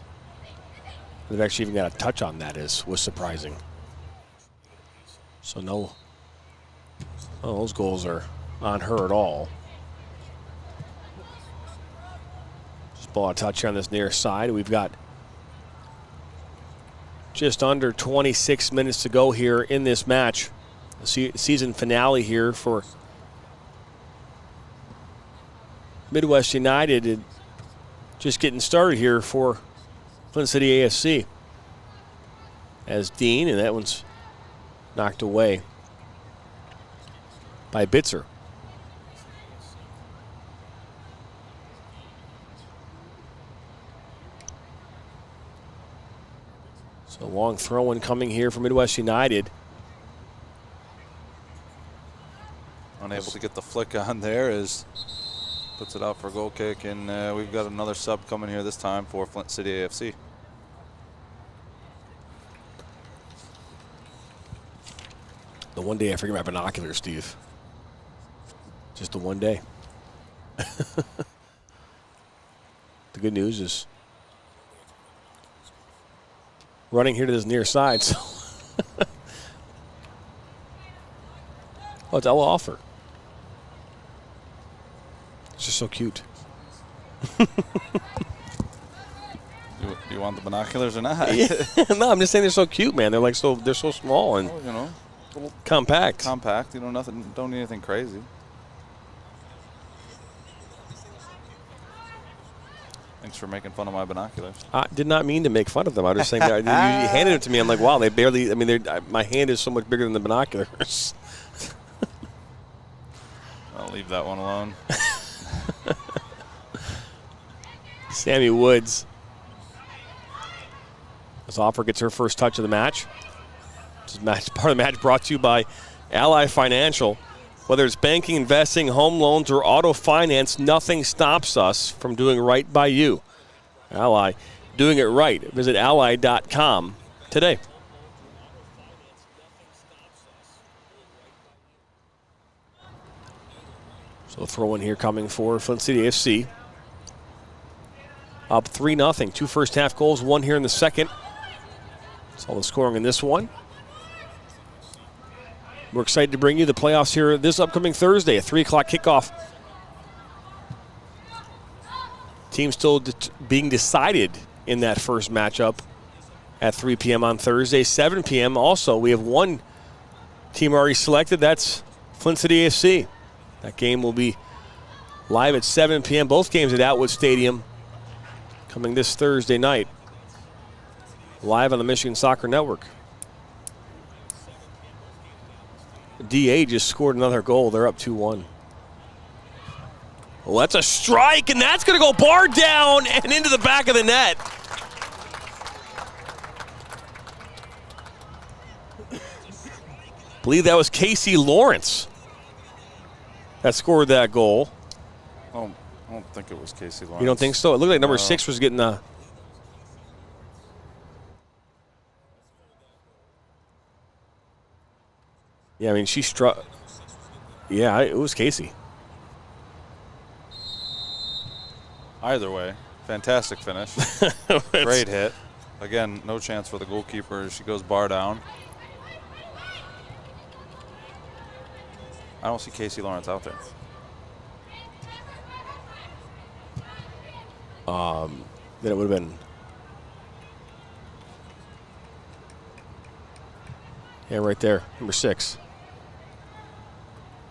They've actually even got a touch on that was surprising. So no, those goals are on her at all. Just ball a touch here on this near side. We've got just under 26 minutes to go here in this match. The season finale here for Midwest United, and just getting started here for Flint City AFC. As Dean, and that one's knocked away by Bitzer. So long throw-in coming here for Midwest United. Unable to get the flick on there as puts it out for a goal kick, and we've got another sub coming here this time for Flint City AFC. The one day I forget my binoculars, Steve. Just the one day. The good news is running here to this near side. So oh, it's Ella Offer. It's just so cute. Do you want the binoculars or not? Yeah. No, I'm just saying they're so cute, man. They're like they're so small and you know, compact. Compact. You know, don't need anything crazy. Thanks for making fun of my binoculars. I did not mean to make fun of them. I was just saying that you handed it to me. I'm like, wow, they barely. I mean, my hand is so much bigger than the binoculars. I'll leave that one alone. Sammy Woods. As Offer gets her first touch of the match. This is part of the match brought to you by Ally Financial. Whether it's banking, investing, home loans, or auto finance, nothing stops us from doing right by you. Ally, doing it right. Visit ally.com today. So throw in here coming for Flint City AFC. Up 3-0. 2 first half goals, 1 here in the second. That's all the scoring in this one. We're excited to bring you the playoffs here this upcoming Thursday, a 3 o'clock kickoff. Team still being decided in that first matchup at 3 p.m. on Thursday. 7 p.m. also, we have one team already selected. That's Flint City AFC. That game will be live at 7 p.m. Both games at Atwood Stadium coming this Thursday night. Live on the Michigan Soccer Network. DA just scored another goal. They're up 2-1. Well, that's a strike, and that's going to go bar down and into the back of the net. I believe that was Casey Lawrence that scored that goal. Oh, I don't think it was Casey Lawrence. You don't think so? It looked like number 6 was getting the... Yeah, I mean, she struck. Yeah, it was Casey. Either way, fantastic finish. Great hit. Again, no chance for the goalkeeper. She goes bar down. I don't see Casey Lawrence out there. Then it would have been. Yeah, right there, number 6.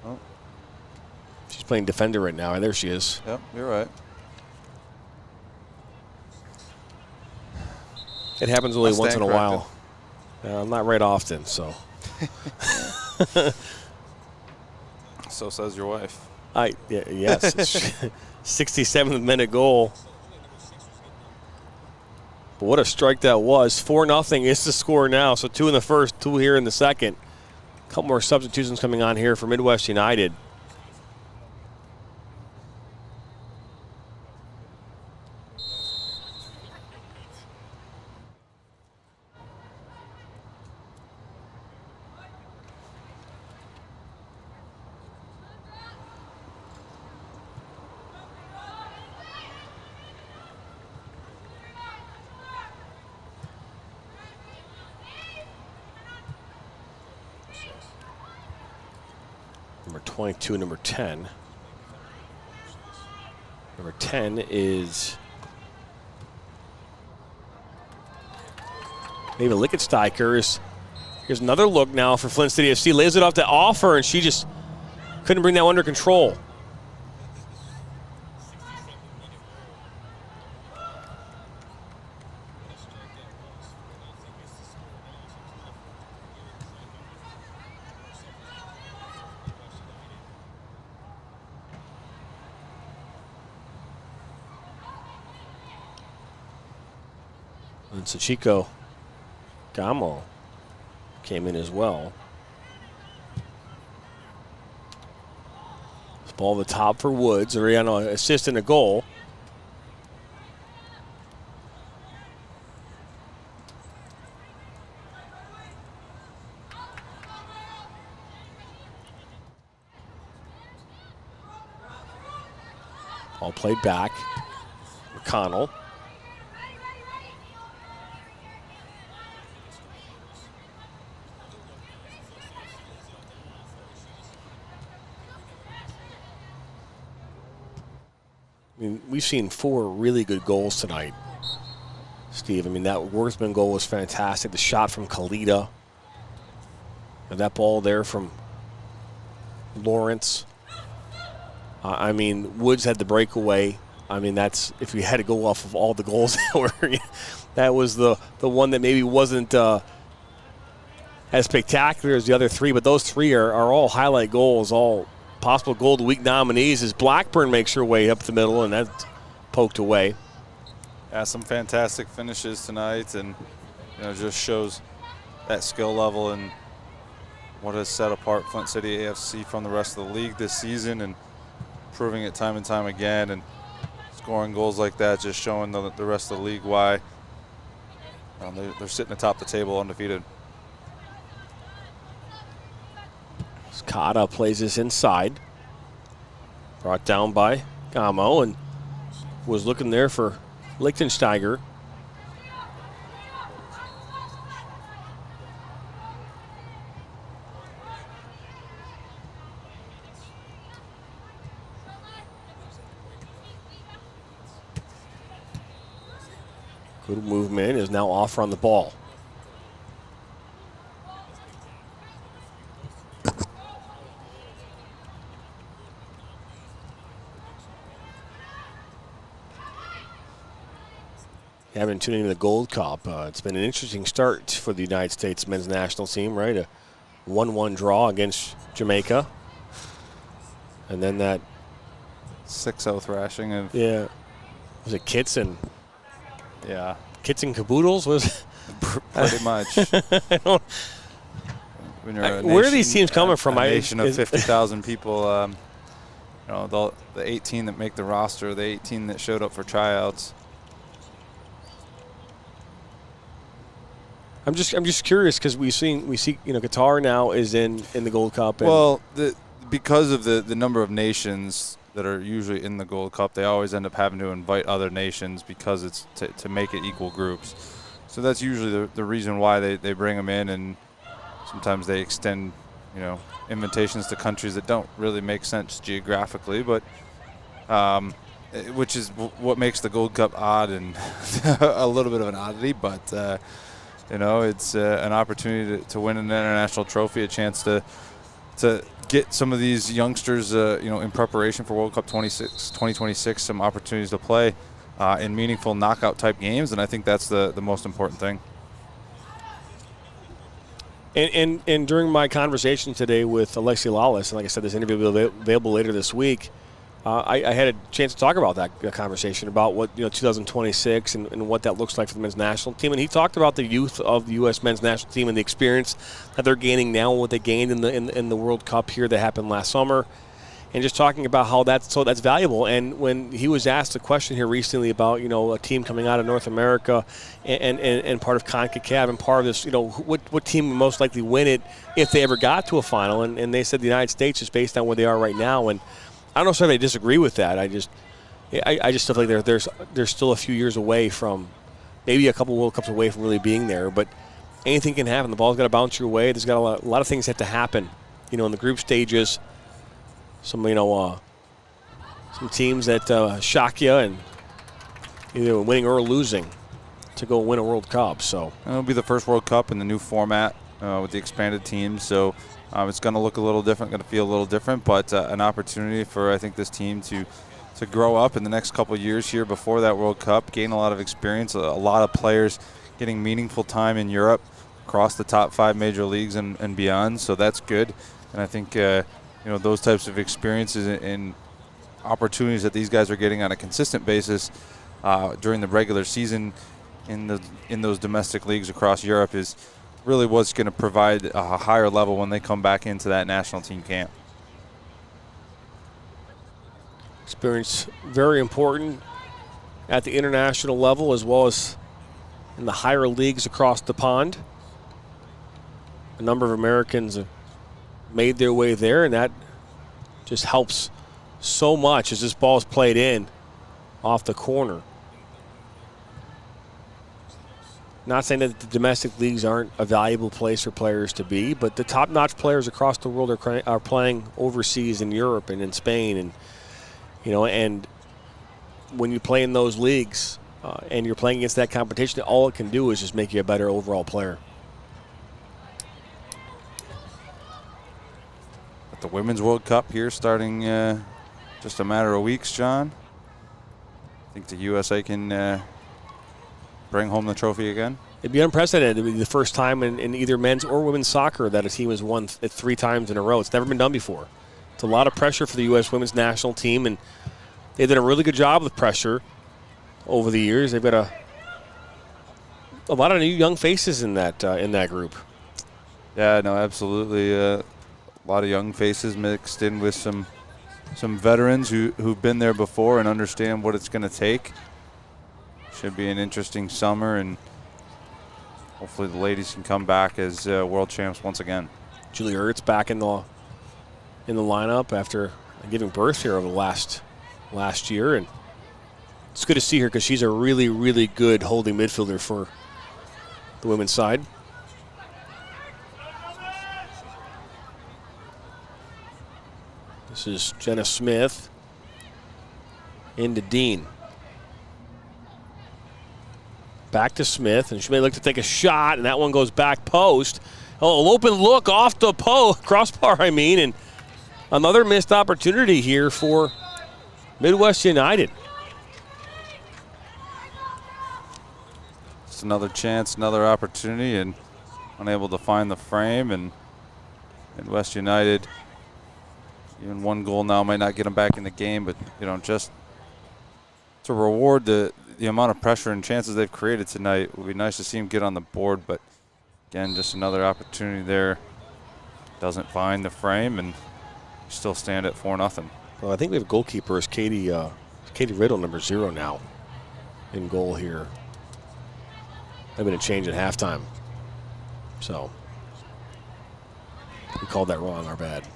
Oh. She's playing defender right now. There she is. Yep, you're right. It happens only once in a while. Not right often, so. So says your wife. Yes. 67th minute goal But what a strike that was. 4-0 is the score now. So 2 in the first, 2 here in the second. A couple more substitutions coming on here for Midwest United. Number 22, number 10. Number 10 is maybe Licketsteiker. Here's another look now for Flint City FC. Lays it off to Offer, and she just couldn't bring that under control. And Sachiko Gamo came in as well. This ball at the top for Woods. Ariano assist and a goal. Ball played back. McConnell. I mean, we've seen 4 really good goals tonight, Steve. I mean, that Worthman goal was fantastic. The shot from Kalita. And that ball there from Lawrence. I mean, Woods had the breakaway. I mean, that's, if we had to go off of all the goals that were, that was the one that maybe wasn't as spectacular as the other 3. But those 3 are all highlight goals, all possible Goal of the Week nominees as Blackburn makes her way up the middle, and that's poked away. Yeah, some fantastic finishes tonight, and just shows that skill level and what has set apart Flint City AFC from the rest of the league this season, and proving it time and time again, and scoring goals like that, just showing the rest of the league why they're sitting atop the table undefeated. Kata plays this inside. Brought down by Gamo and was looking there for Lichtensteiger. Good movement, is now Offer on the ball. You haven't tuned into the Gold Cup. It's been an interesting start for the United States men's national team, right? A 1-1 draw against Jamaica. And then that 6-0 thrashing of, yeah, was it Kits and, yeah, Kits and Caboodles was pretty much. When you're a where are these teams coming from? A nation of 50,000 people. The 18 that make the roster, the 18 that showed up for tryouts. I'm just curious because we see Qatar now is in the Gold Cup. And well, because of the number of nations that are usually in the Gold Cup, they always end up having to invite other nations because it's to make it equal groups. So that's usually the reason why they bring them in, and sometimes they extend invitations to countries that don't really make sense geographically, but which is what makes the Gold Cup odd and a little bit of an oddity, but. It's an opportunity to win an international trophy, a chance to get some of these youngsters, in preparation for World Cup 2026, some opportunities to play in meaningful knockout-type games, and I think that's the most important thing. And during my conversation today with Alexi Lawless, and like I said, this interview will be available later this week, I had a chance to talk about that conversation about what 2026 and what that looks like for the men's national team. And he talked about the youth of the U.S. men's national team and the experience that they're gaining now and what they gained in the World Cup here that happened last summer, and just talking about how that's valuable. And when he was asked a question here recently about a team coming out of North America and part of CONCACAF and part of this, what team would most likely win it if they ever got to a final, and they said the United States just based on where they are right now. And I don't know if I disagree with that. I just still feel like there's still a few years away from, maybe a couple World Cups away from really being there. But anything can happen. The ball's got to bounce your way. There's got a lot of things have to happen. In the group stages, some teams that shock you and either winning or losing to go win a World Cup. So it'll be the first World Cup in the new format with the expanded teams. So. It's going to look a little different, going to feel a little different, but an opportunity for, I think, this team to grow up in the next couple of years here before that World Cup, gain a lot of experience, a lot of players getting meaningful time in Europe across the top 5 major leagues and beyond, so that's good. And I think, those types of experiences and opportunities that these guys are getting on a consistent basis during the regular season in those domestic leagues across Europe is really what's going to provide a higher level when they come back into that national team camp. Experience very important at the international level as well as in the higher leagues across the pond. A number of Americans have made their way there, and that just helps so much as this ball is played in off the corner. Not saying that the domestic leagues aren't a valuable place for players to be, but the top-notch players across the world are playing overseas in Europe and in Spain, and and when you play in those leagues and you're playing against that competition, all it can do is just make you a better overall player. At the Women's World Cup here, starting just a matter of weeks, John. I think the USA can. Bring home the trophy again? It'd be unprecedented. It'd be the first time in either men's or women's soccer that a team has won 3 times in a row. It's never been done before. It's a lot of pressure for the U.S. women's national team, and they've done a really good job with pressure over the years. They've got a lot of new young faces in that group. Yeah, no, absolutely. A lot of young faces mixed in with some veterans who've been there before and understand what it's going to take. Should be an interesting summer, and hopefully the ladies can come back as world champs once again. Julia Ertz back in the lineup after giving birth here over the last year, and it's good to see her because she's a really, really good holding midfielder for the women's side. This is Jenna Smith into Dean. Back to Smith, and she may look to take a shot, and that one goes back post. Oh, an open look off the crossbar, and another missed opportunity here for Midwest United. Just another chance, another opportunity, and unable to find the frame, and Midwest United, even one goal now might not get them back in the game, but just to reward the amount of pressure and chances they've created tonight. It would be nice to see them get on the board, but again, just another opportunity there. Doesn't find the frame, and still stand at 4-0. Well, I think we have goalkeeper is Katie Riddle, number 0 now, in goal here. They've been a change at halftime, so we called that wrong. Our bad.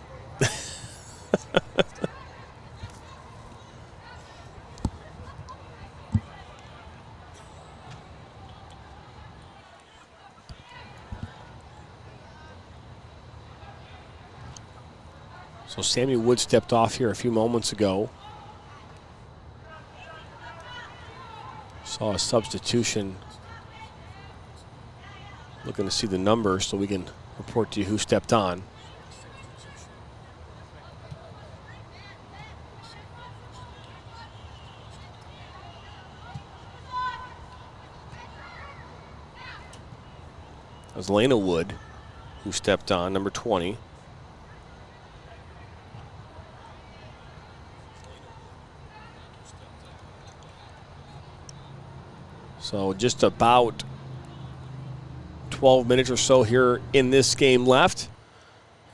So Sammy Wood stepped off here a few moments ago. Saw a substitution. Looking to see the numbers so we can report to you who stepped on. It was Lena Wood who stepped on, number 20. So just about 12 minutes or so here in this game left.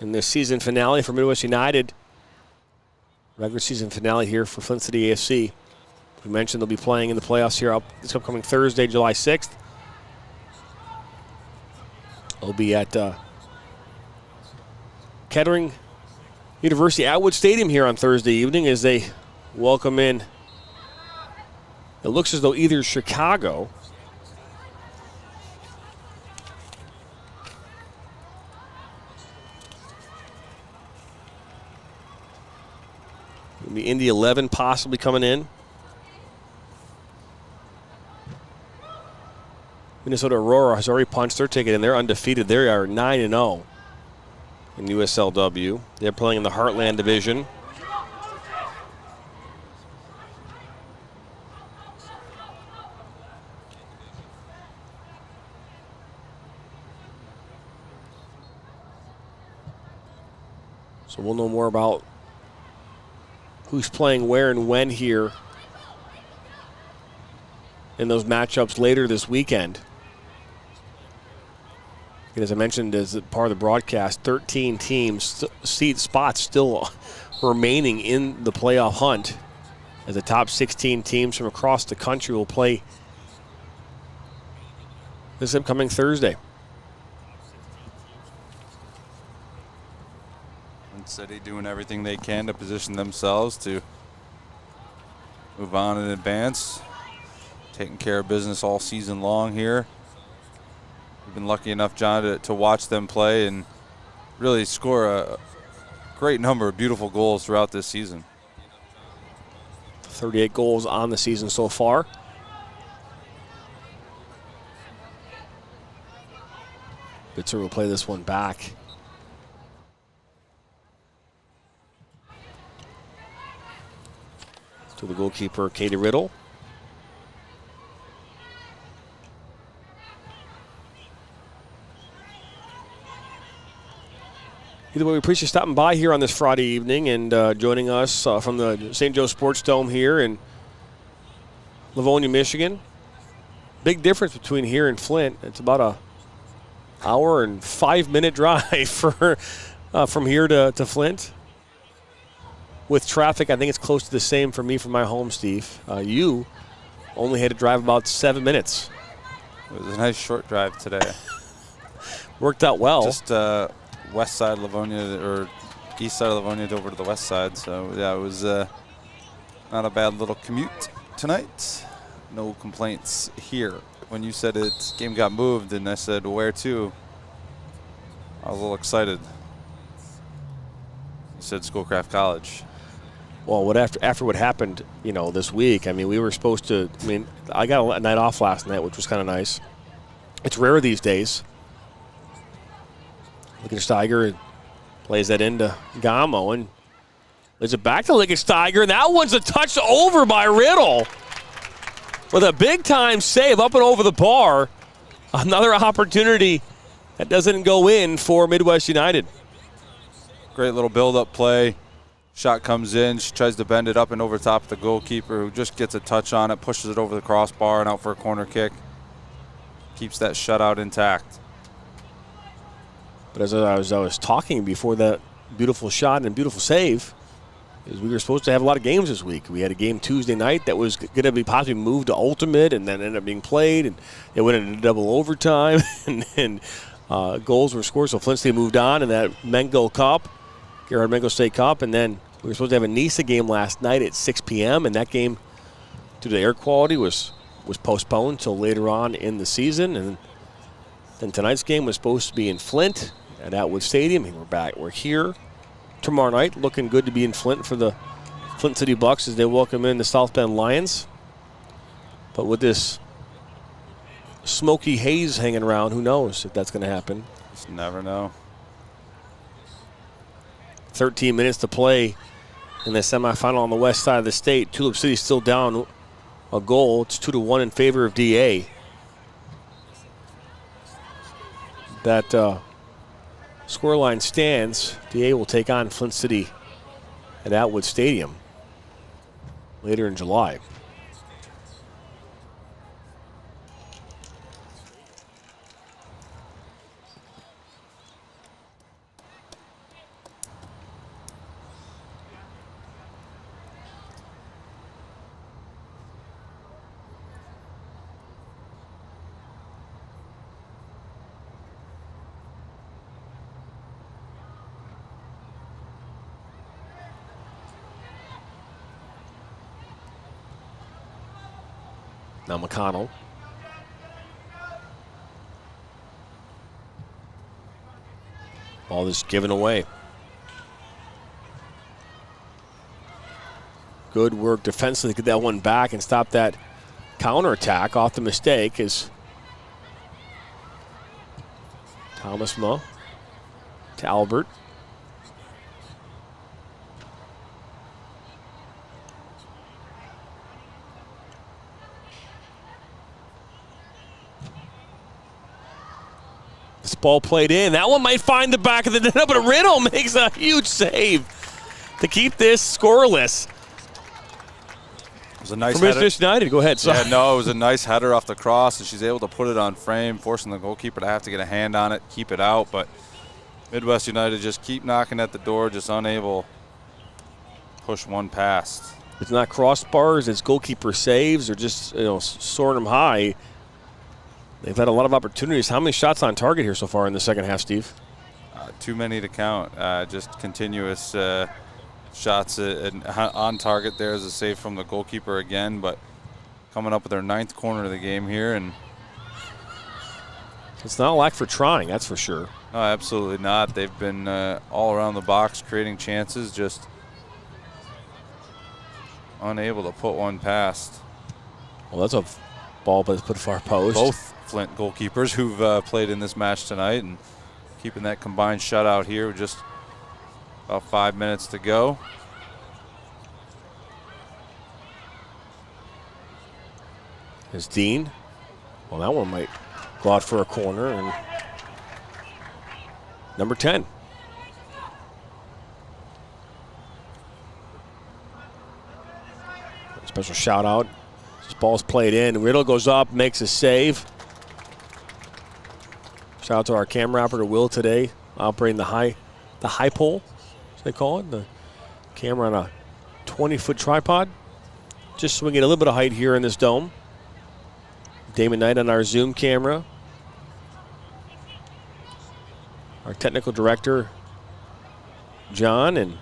In this season finale for Midwest United. Regular season finale here for Flint City AFC. We mentioned they'll be playing in the playoffs here this upcoming Thursday, July 6th. They'll be at Kettering University Atwood Stadium here on Thursday evening as they welcome in, it looks as though either Chicago the Indy 11 possibly coming in. Minnesota Aurora has already punched their ticket and they're undefeated. They are 9-0 in USLW. They're playing in the Heartland Division. So we'll know more about who's playing where and when here in those matchups later this weekend. And as I mentioned as part of the broadcast, 13 teams, seat spots still remaining in the playoff hunt as the top 16 teams from across the country will play this upcoming Thursday. City doing everything they can to position themselves to move on and advance. Taking care of business all season long here. We've been lucky enough, John, to watch them play and really score a great number of beautiful goals throughout this season. 38 goals on the season so far. Bitzer will play this one back. To the goalkeeper, Katie Riddle. Either way, we appreciate you stopping by here on this Friday evening and joining us from the St. Joe Sports Dome here in Livonia, Michigan. Big difference between here and Flint. It's about an hour and 5-minute drive from here to Flint. With traffic, I think it's close to the same for me from my home, Steve. You only had to drive about 7 minutes. It was a nice short drive today. Worked out well. Just west side Livonia, or east side of Livonia over to the west side. So, yeah, it was not a bad little commute tonight. No complaints here. When you said game got moved and I said, where to? I was a little excited. You said Schoolcraft College. Well, after what happened, this week, I mean, we were supposed to, I got a night off last night, which was kind of nice. It's rare these days. Lichtensteiger plays that into Gamo and lays it back to Lichtensteiger, and that one's a touch over by Riddle with a big-time save up and over the bar. Another opportunity that doesn't go in for Midwest United. Great little build-up play. Shot comes in. She tries to bend it up and over top of the goalkeeper, who just gets a touch on it, pushes it over the crossbar and out for a corner kick. Keeps that shutout intact. But as I was talking before that beautiful shot and beautiful save, is we were supposed to have a lot of games this week. We had a game Tuesday night that was going to be possibly moved to Ultimate and then ended up being played, and it went into double overtime, and goals were scored. So Flint State moved on in that Mengo Cup, Gerhard Mengo State Cup, and then we were supposed to have a NISA game last night at 6 p.m., and that game, due to the air quality, was postponed until later on in the season. And then tonight's game was supposed to be in Flint at Atwood Stadium. And we're here tomorrow night, looking good to be in Flint for the Flint City Bucks as they welcome in the South Bend Lions. But with this smoky haze hanging around, who knows if that's going to happen. Just never know. 13 minutes to play in the semifinal on the west side of the state. Tulip City still down a goal. It's 2-1 in favor of DA. That scoreline stands. DA will take on Flint City at Atwood Stadium later in July. Now McConnell. Ball is given away. Good work defensively to get that one back and stop that counterattack off the mistake is Thomas Moe to Albert. This ball played in. That one might find the back of the net, but Riddle makes a huge save to keep this scoreless. It was a nice from header. Midwest United. Go ahead. Sorry. Yeah, no, it was a nice header off the cross, and she's able to put it on frame, forcing the goalkeeper to have to get a hand on it, keep it out. But Midwest United just keep knocking at the door, just unable to push one past. It's not crossbars, it's goalkeeper saves, or just soaring them high. They've had a lot of opportunities. How many shots on target here so far in the second half, Steve? Too many to count. Just continuous shots on target. There's a save from the goalkeeper again, but coming up with their 9th corner of the game here, and it's not a lack for trying, that's for sure. No, absolutely not. They've been all around the box creating chances, just unable to put one past. Well, that's a ball that's put far post. Both Flint goalkeepers who've played in this match tonight, and keeping that combined shutout here with just about 5 minutes to go. Is Dean. Well, that one might go out for a corner. And number 10. Special shout out. This ball's played in. Riddle goes up, makes a save. Shout out to our camera operator Will today, operating the high pole, as they call it. The camera on a 20-foot tripod. Just swinging a little bit of height here in this dome. Damon Knight on our Zoom camera. Our technical director, John, and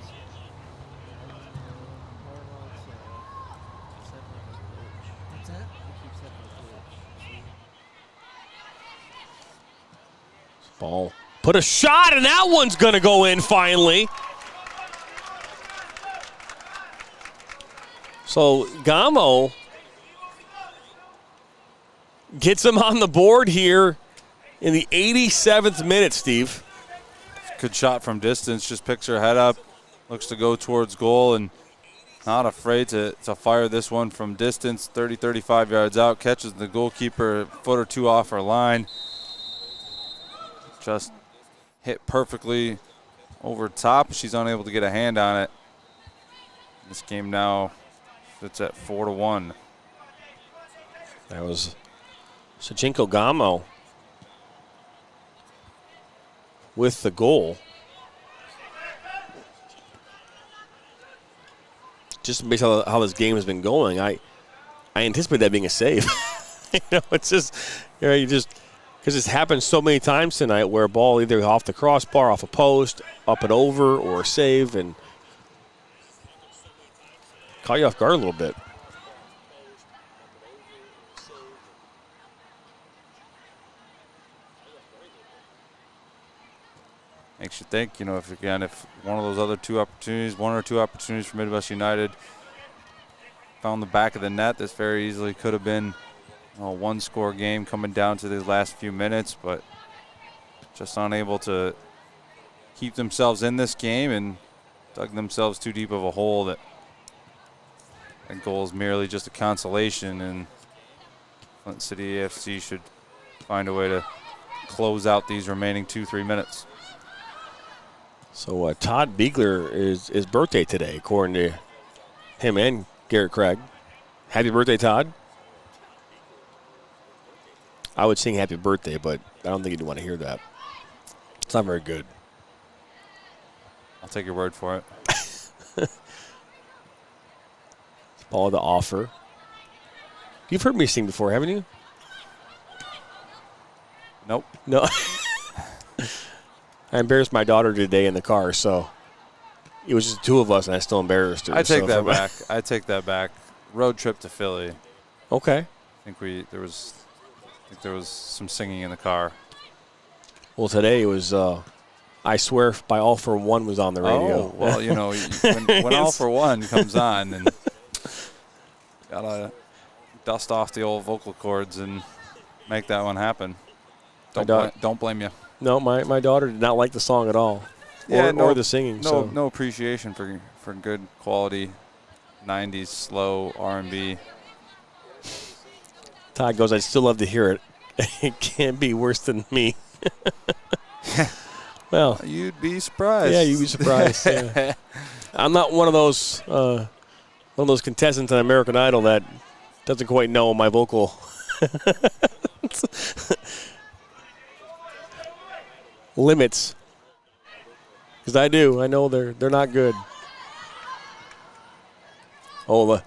ball. Put a shot, and that one's going to go in finally. So Gamo gets him on the board here in the 87th minute, Steve. Good shot from distance, just picks her head up, looks to go towards goal, and not afraid to fire this one from distance, 30, 35 yards out, catches the goalkeeper a foot or two off her line. Just hit perfectly over top. She's unable to get a hand on it. This game now sits at 4-1. That was Sachinko Gamo with the goal. Just based on how this game has been going, I anticipate that being a save. It's just, you just, because it's happened so many times tonight where a ball either off the crossbar, off a post, up and over, or a save, and caught you off guard a little bit. Makes you think, if one of those other one or two opportunities for Midwest United found the back of the net, this very easily could have been a one-score game coming down to these last few minutes, but just unable to keep themselves in this game and dug themselves too deep of a hole. That goal is merely just a consolation, and Flint City AFC should find a way to close out these remaining 2-3 minutes. So Todd Beegler is his birthday today, according to him and Garrett Craig. Happy birthday, Todd. I would sing happy birthday, but I don't think you'd want to hear that. It's not very good. I'll take your word for it. Ball to offer. You've heard me sing before, haven't you? Nope. No. I embarrassed my daughter today in the car, so it was just the two of us, and I still embarrassed her. I take that back. I take that back. Road trip to Philly. Okay. there was some singing in the car. Well, today it was, I Swear by All For One was on the radio. Oh, well, you know, when All For One comes on, and gotta dust off the old vocal cords and make that one happen. Don't blame you. No, my daughter did not like the song at all. Or the singing. No appreciation for good quality 90s slow R&B. Todd goes, I'd still love to hear it. It can't be worse than me. Well, you'd be surprised. Yeah, you'd be surprised. Yeah. I'm not one of those contestants on American Idol that doesn't quite know my vocal limits. Because I do. I know they're not good. Oh,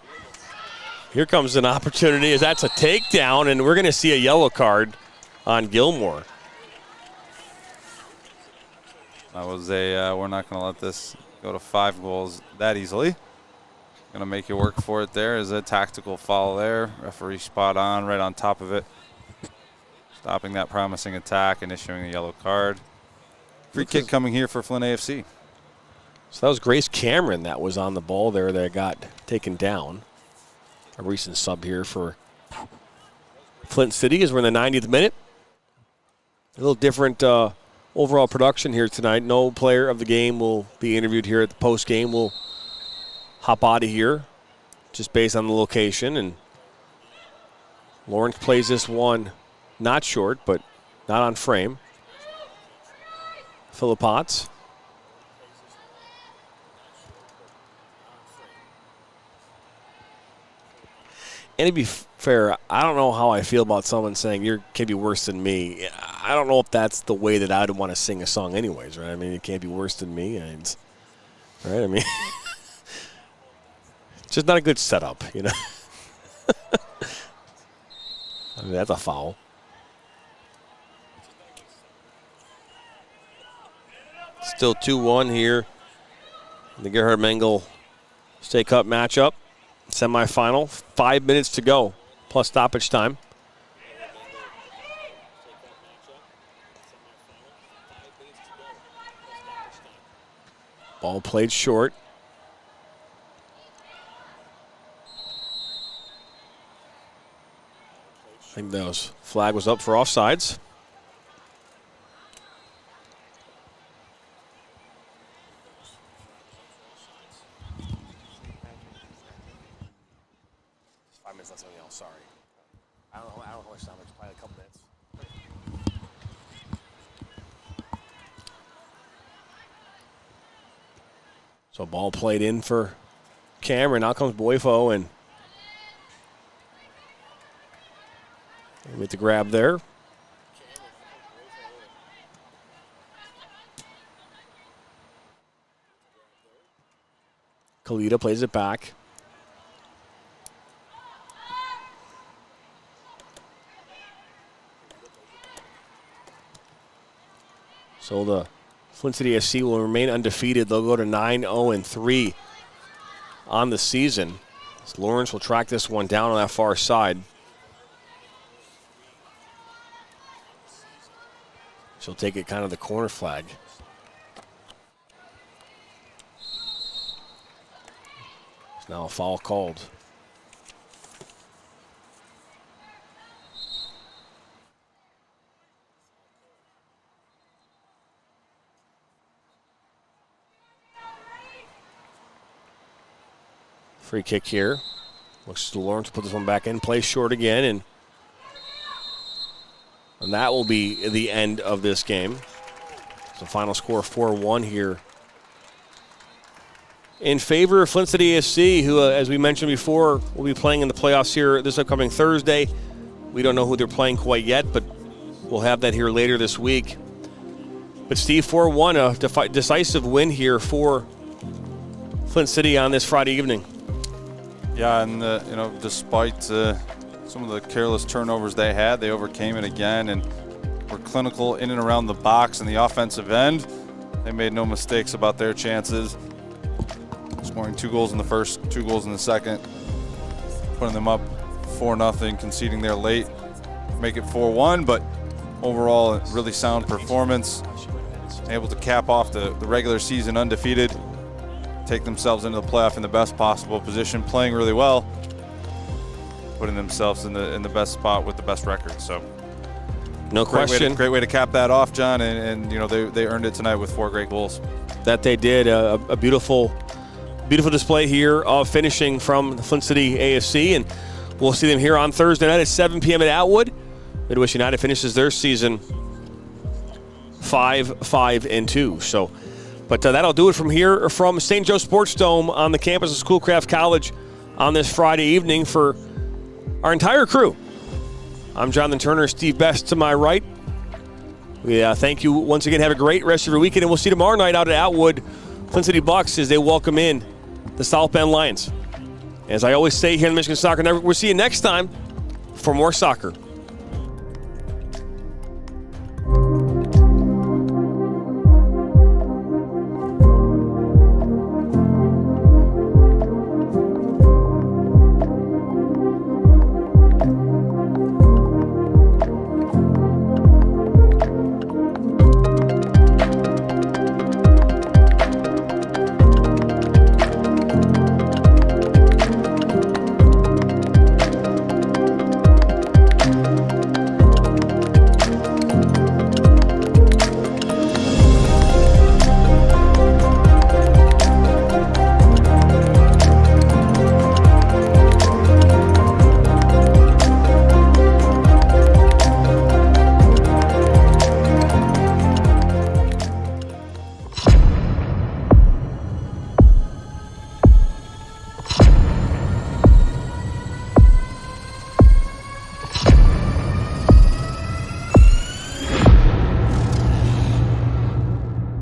here comes an opportunity as that's a takedown, and we're going to see a yellow card on Gilmore. That was we're not going to let this go to 5 goals that easily. Going to make you work for it there. Is a tactical foul there. Referee spot on, right on top of it. Stopping that promising attack and issuing a yellow card. Free kick coming here for Flint AFC. So that was Grace Cameron that was on the ball there that got taken down. A recent sub here for Flint City as we're in the 90th minute. A little different overall production here tonight. No player of the game will be interviewed here at the post game. We'll hop out of here just based on the location. And Lawrence plays this one not short, but not on frame. Philippotts. And to be fair, I don't know how I feel about someone saying you can't be worse than me. I don't know if that's the way that I'd want to sing a song anyways, right? I mean, you can't be worse than me. Right? I mean, it's just not a good setup, you know? I mean, that's a foul. Still 2-1 here in the Gerhard Mengel State Cup matchup. Semifinal, 5 minutes to go, plus stoppage time. Ball played short. I think that flag was up for offsides. Sorry. I don't know how much time. It's probably a couple minutes. So ball played in for Cameron. Now comes Boyfo and with the grab there. Kalita plays it back. So the Flint City SC will remain undefeated. They'll go to 9-0-3 on the season. As Lawrence will track this one down on that far side. She'll take it kind of the corner flag. It's now a foul called. Free kick here. Looks to Lawrence to put this one back in. Plays short again, and that will be the end of this game. So final score 4-1 here in favor of Flint City AFC, who, as we mentioned before, will be playing in the playoffs here this upcoming Thursday. We don't know who they're playing quite yet, but we'll have that here later this week. But Steve, 4-1, a decisive win here for Flint City on this Friday evening. Yeah, and despite some of the careless turnovers they had, they overcame it again and were clinical in and around the box in the offensive end. They made no mistakes about their chances, scoring 2 goals in the first, 2 goals in the second, putting them up 4-0, conceding there late, make it 4-1, but overall, a really sound performance. Able to cap off the regular season undefeated, take themselves into the playoff in the best possible position, playing really well, putting themselves in the best spot with the best record. So, no question. Great way to cap that off, John, and you know they earned it tonight with 4 great goals. That they did. A beautiful display here of finishing from the Flint City AFC, and we'll see them here on Thursday night at 7 p.m. at Atwood. Midwest United finishes their season 5-5-2. So, but that'll do it from here from St. Joe Sports Dome on the campus of Schoolcraft College on this Friday evening for our entire crew. I'm Jonathan Turner, Steve Best to my right. We thank you once again. Have a great rest of your weekend, and we'll see you tomorrow night out at Atwood, Flint City Bucks, as they welcome in the South Bend Lions. As I always say here in the Michigan Soccer Network, we'll see you next time for more soccer.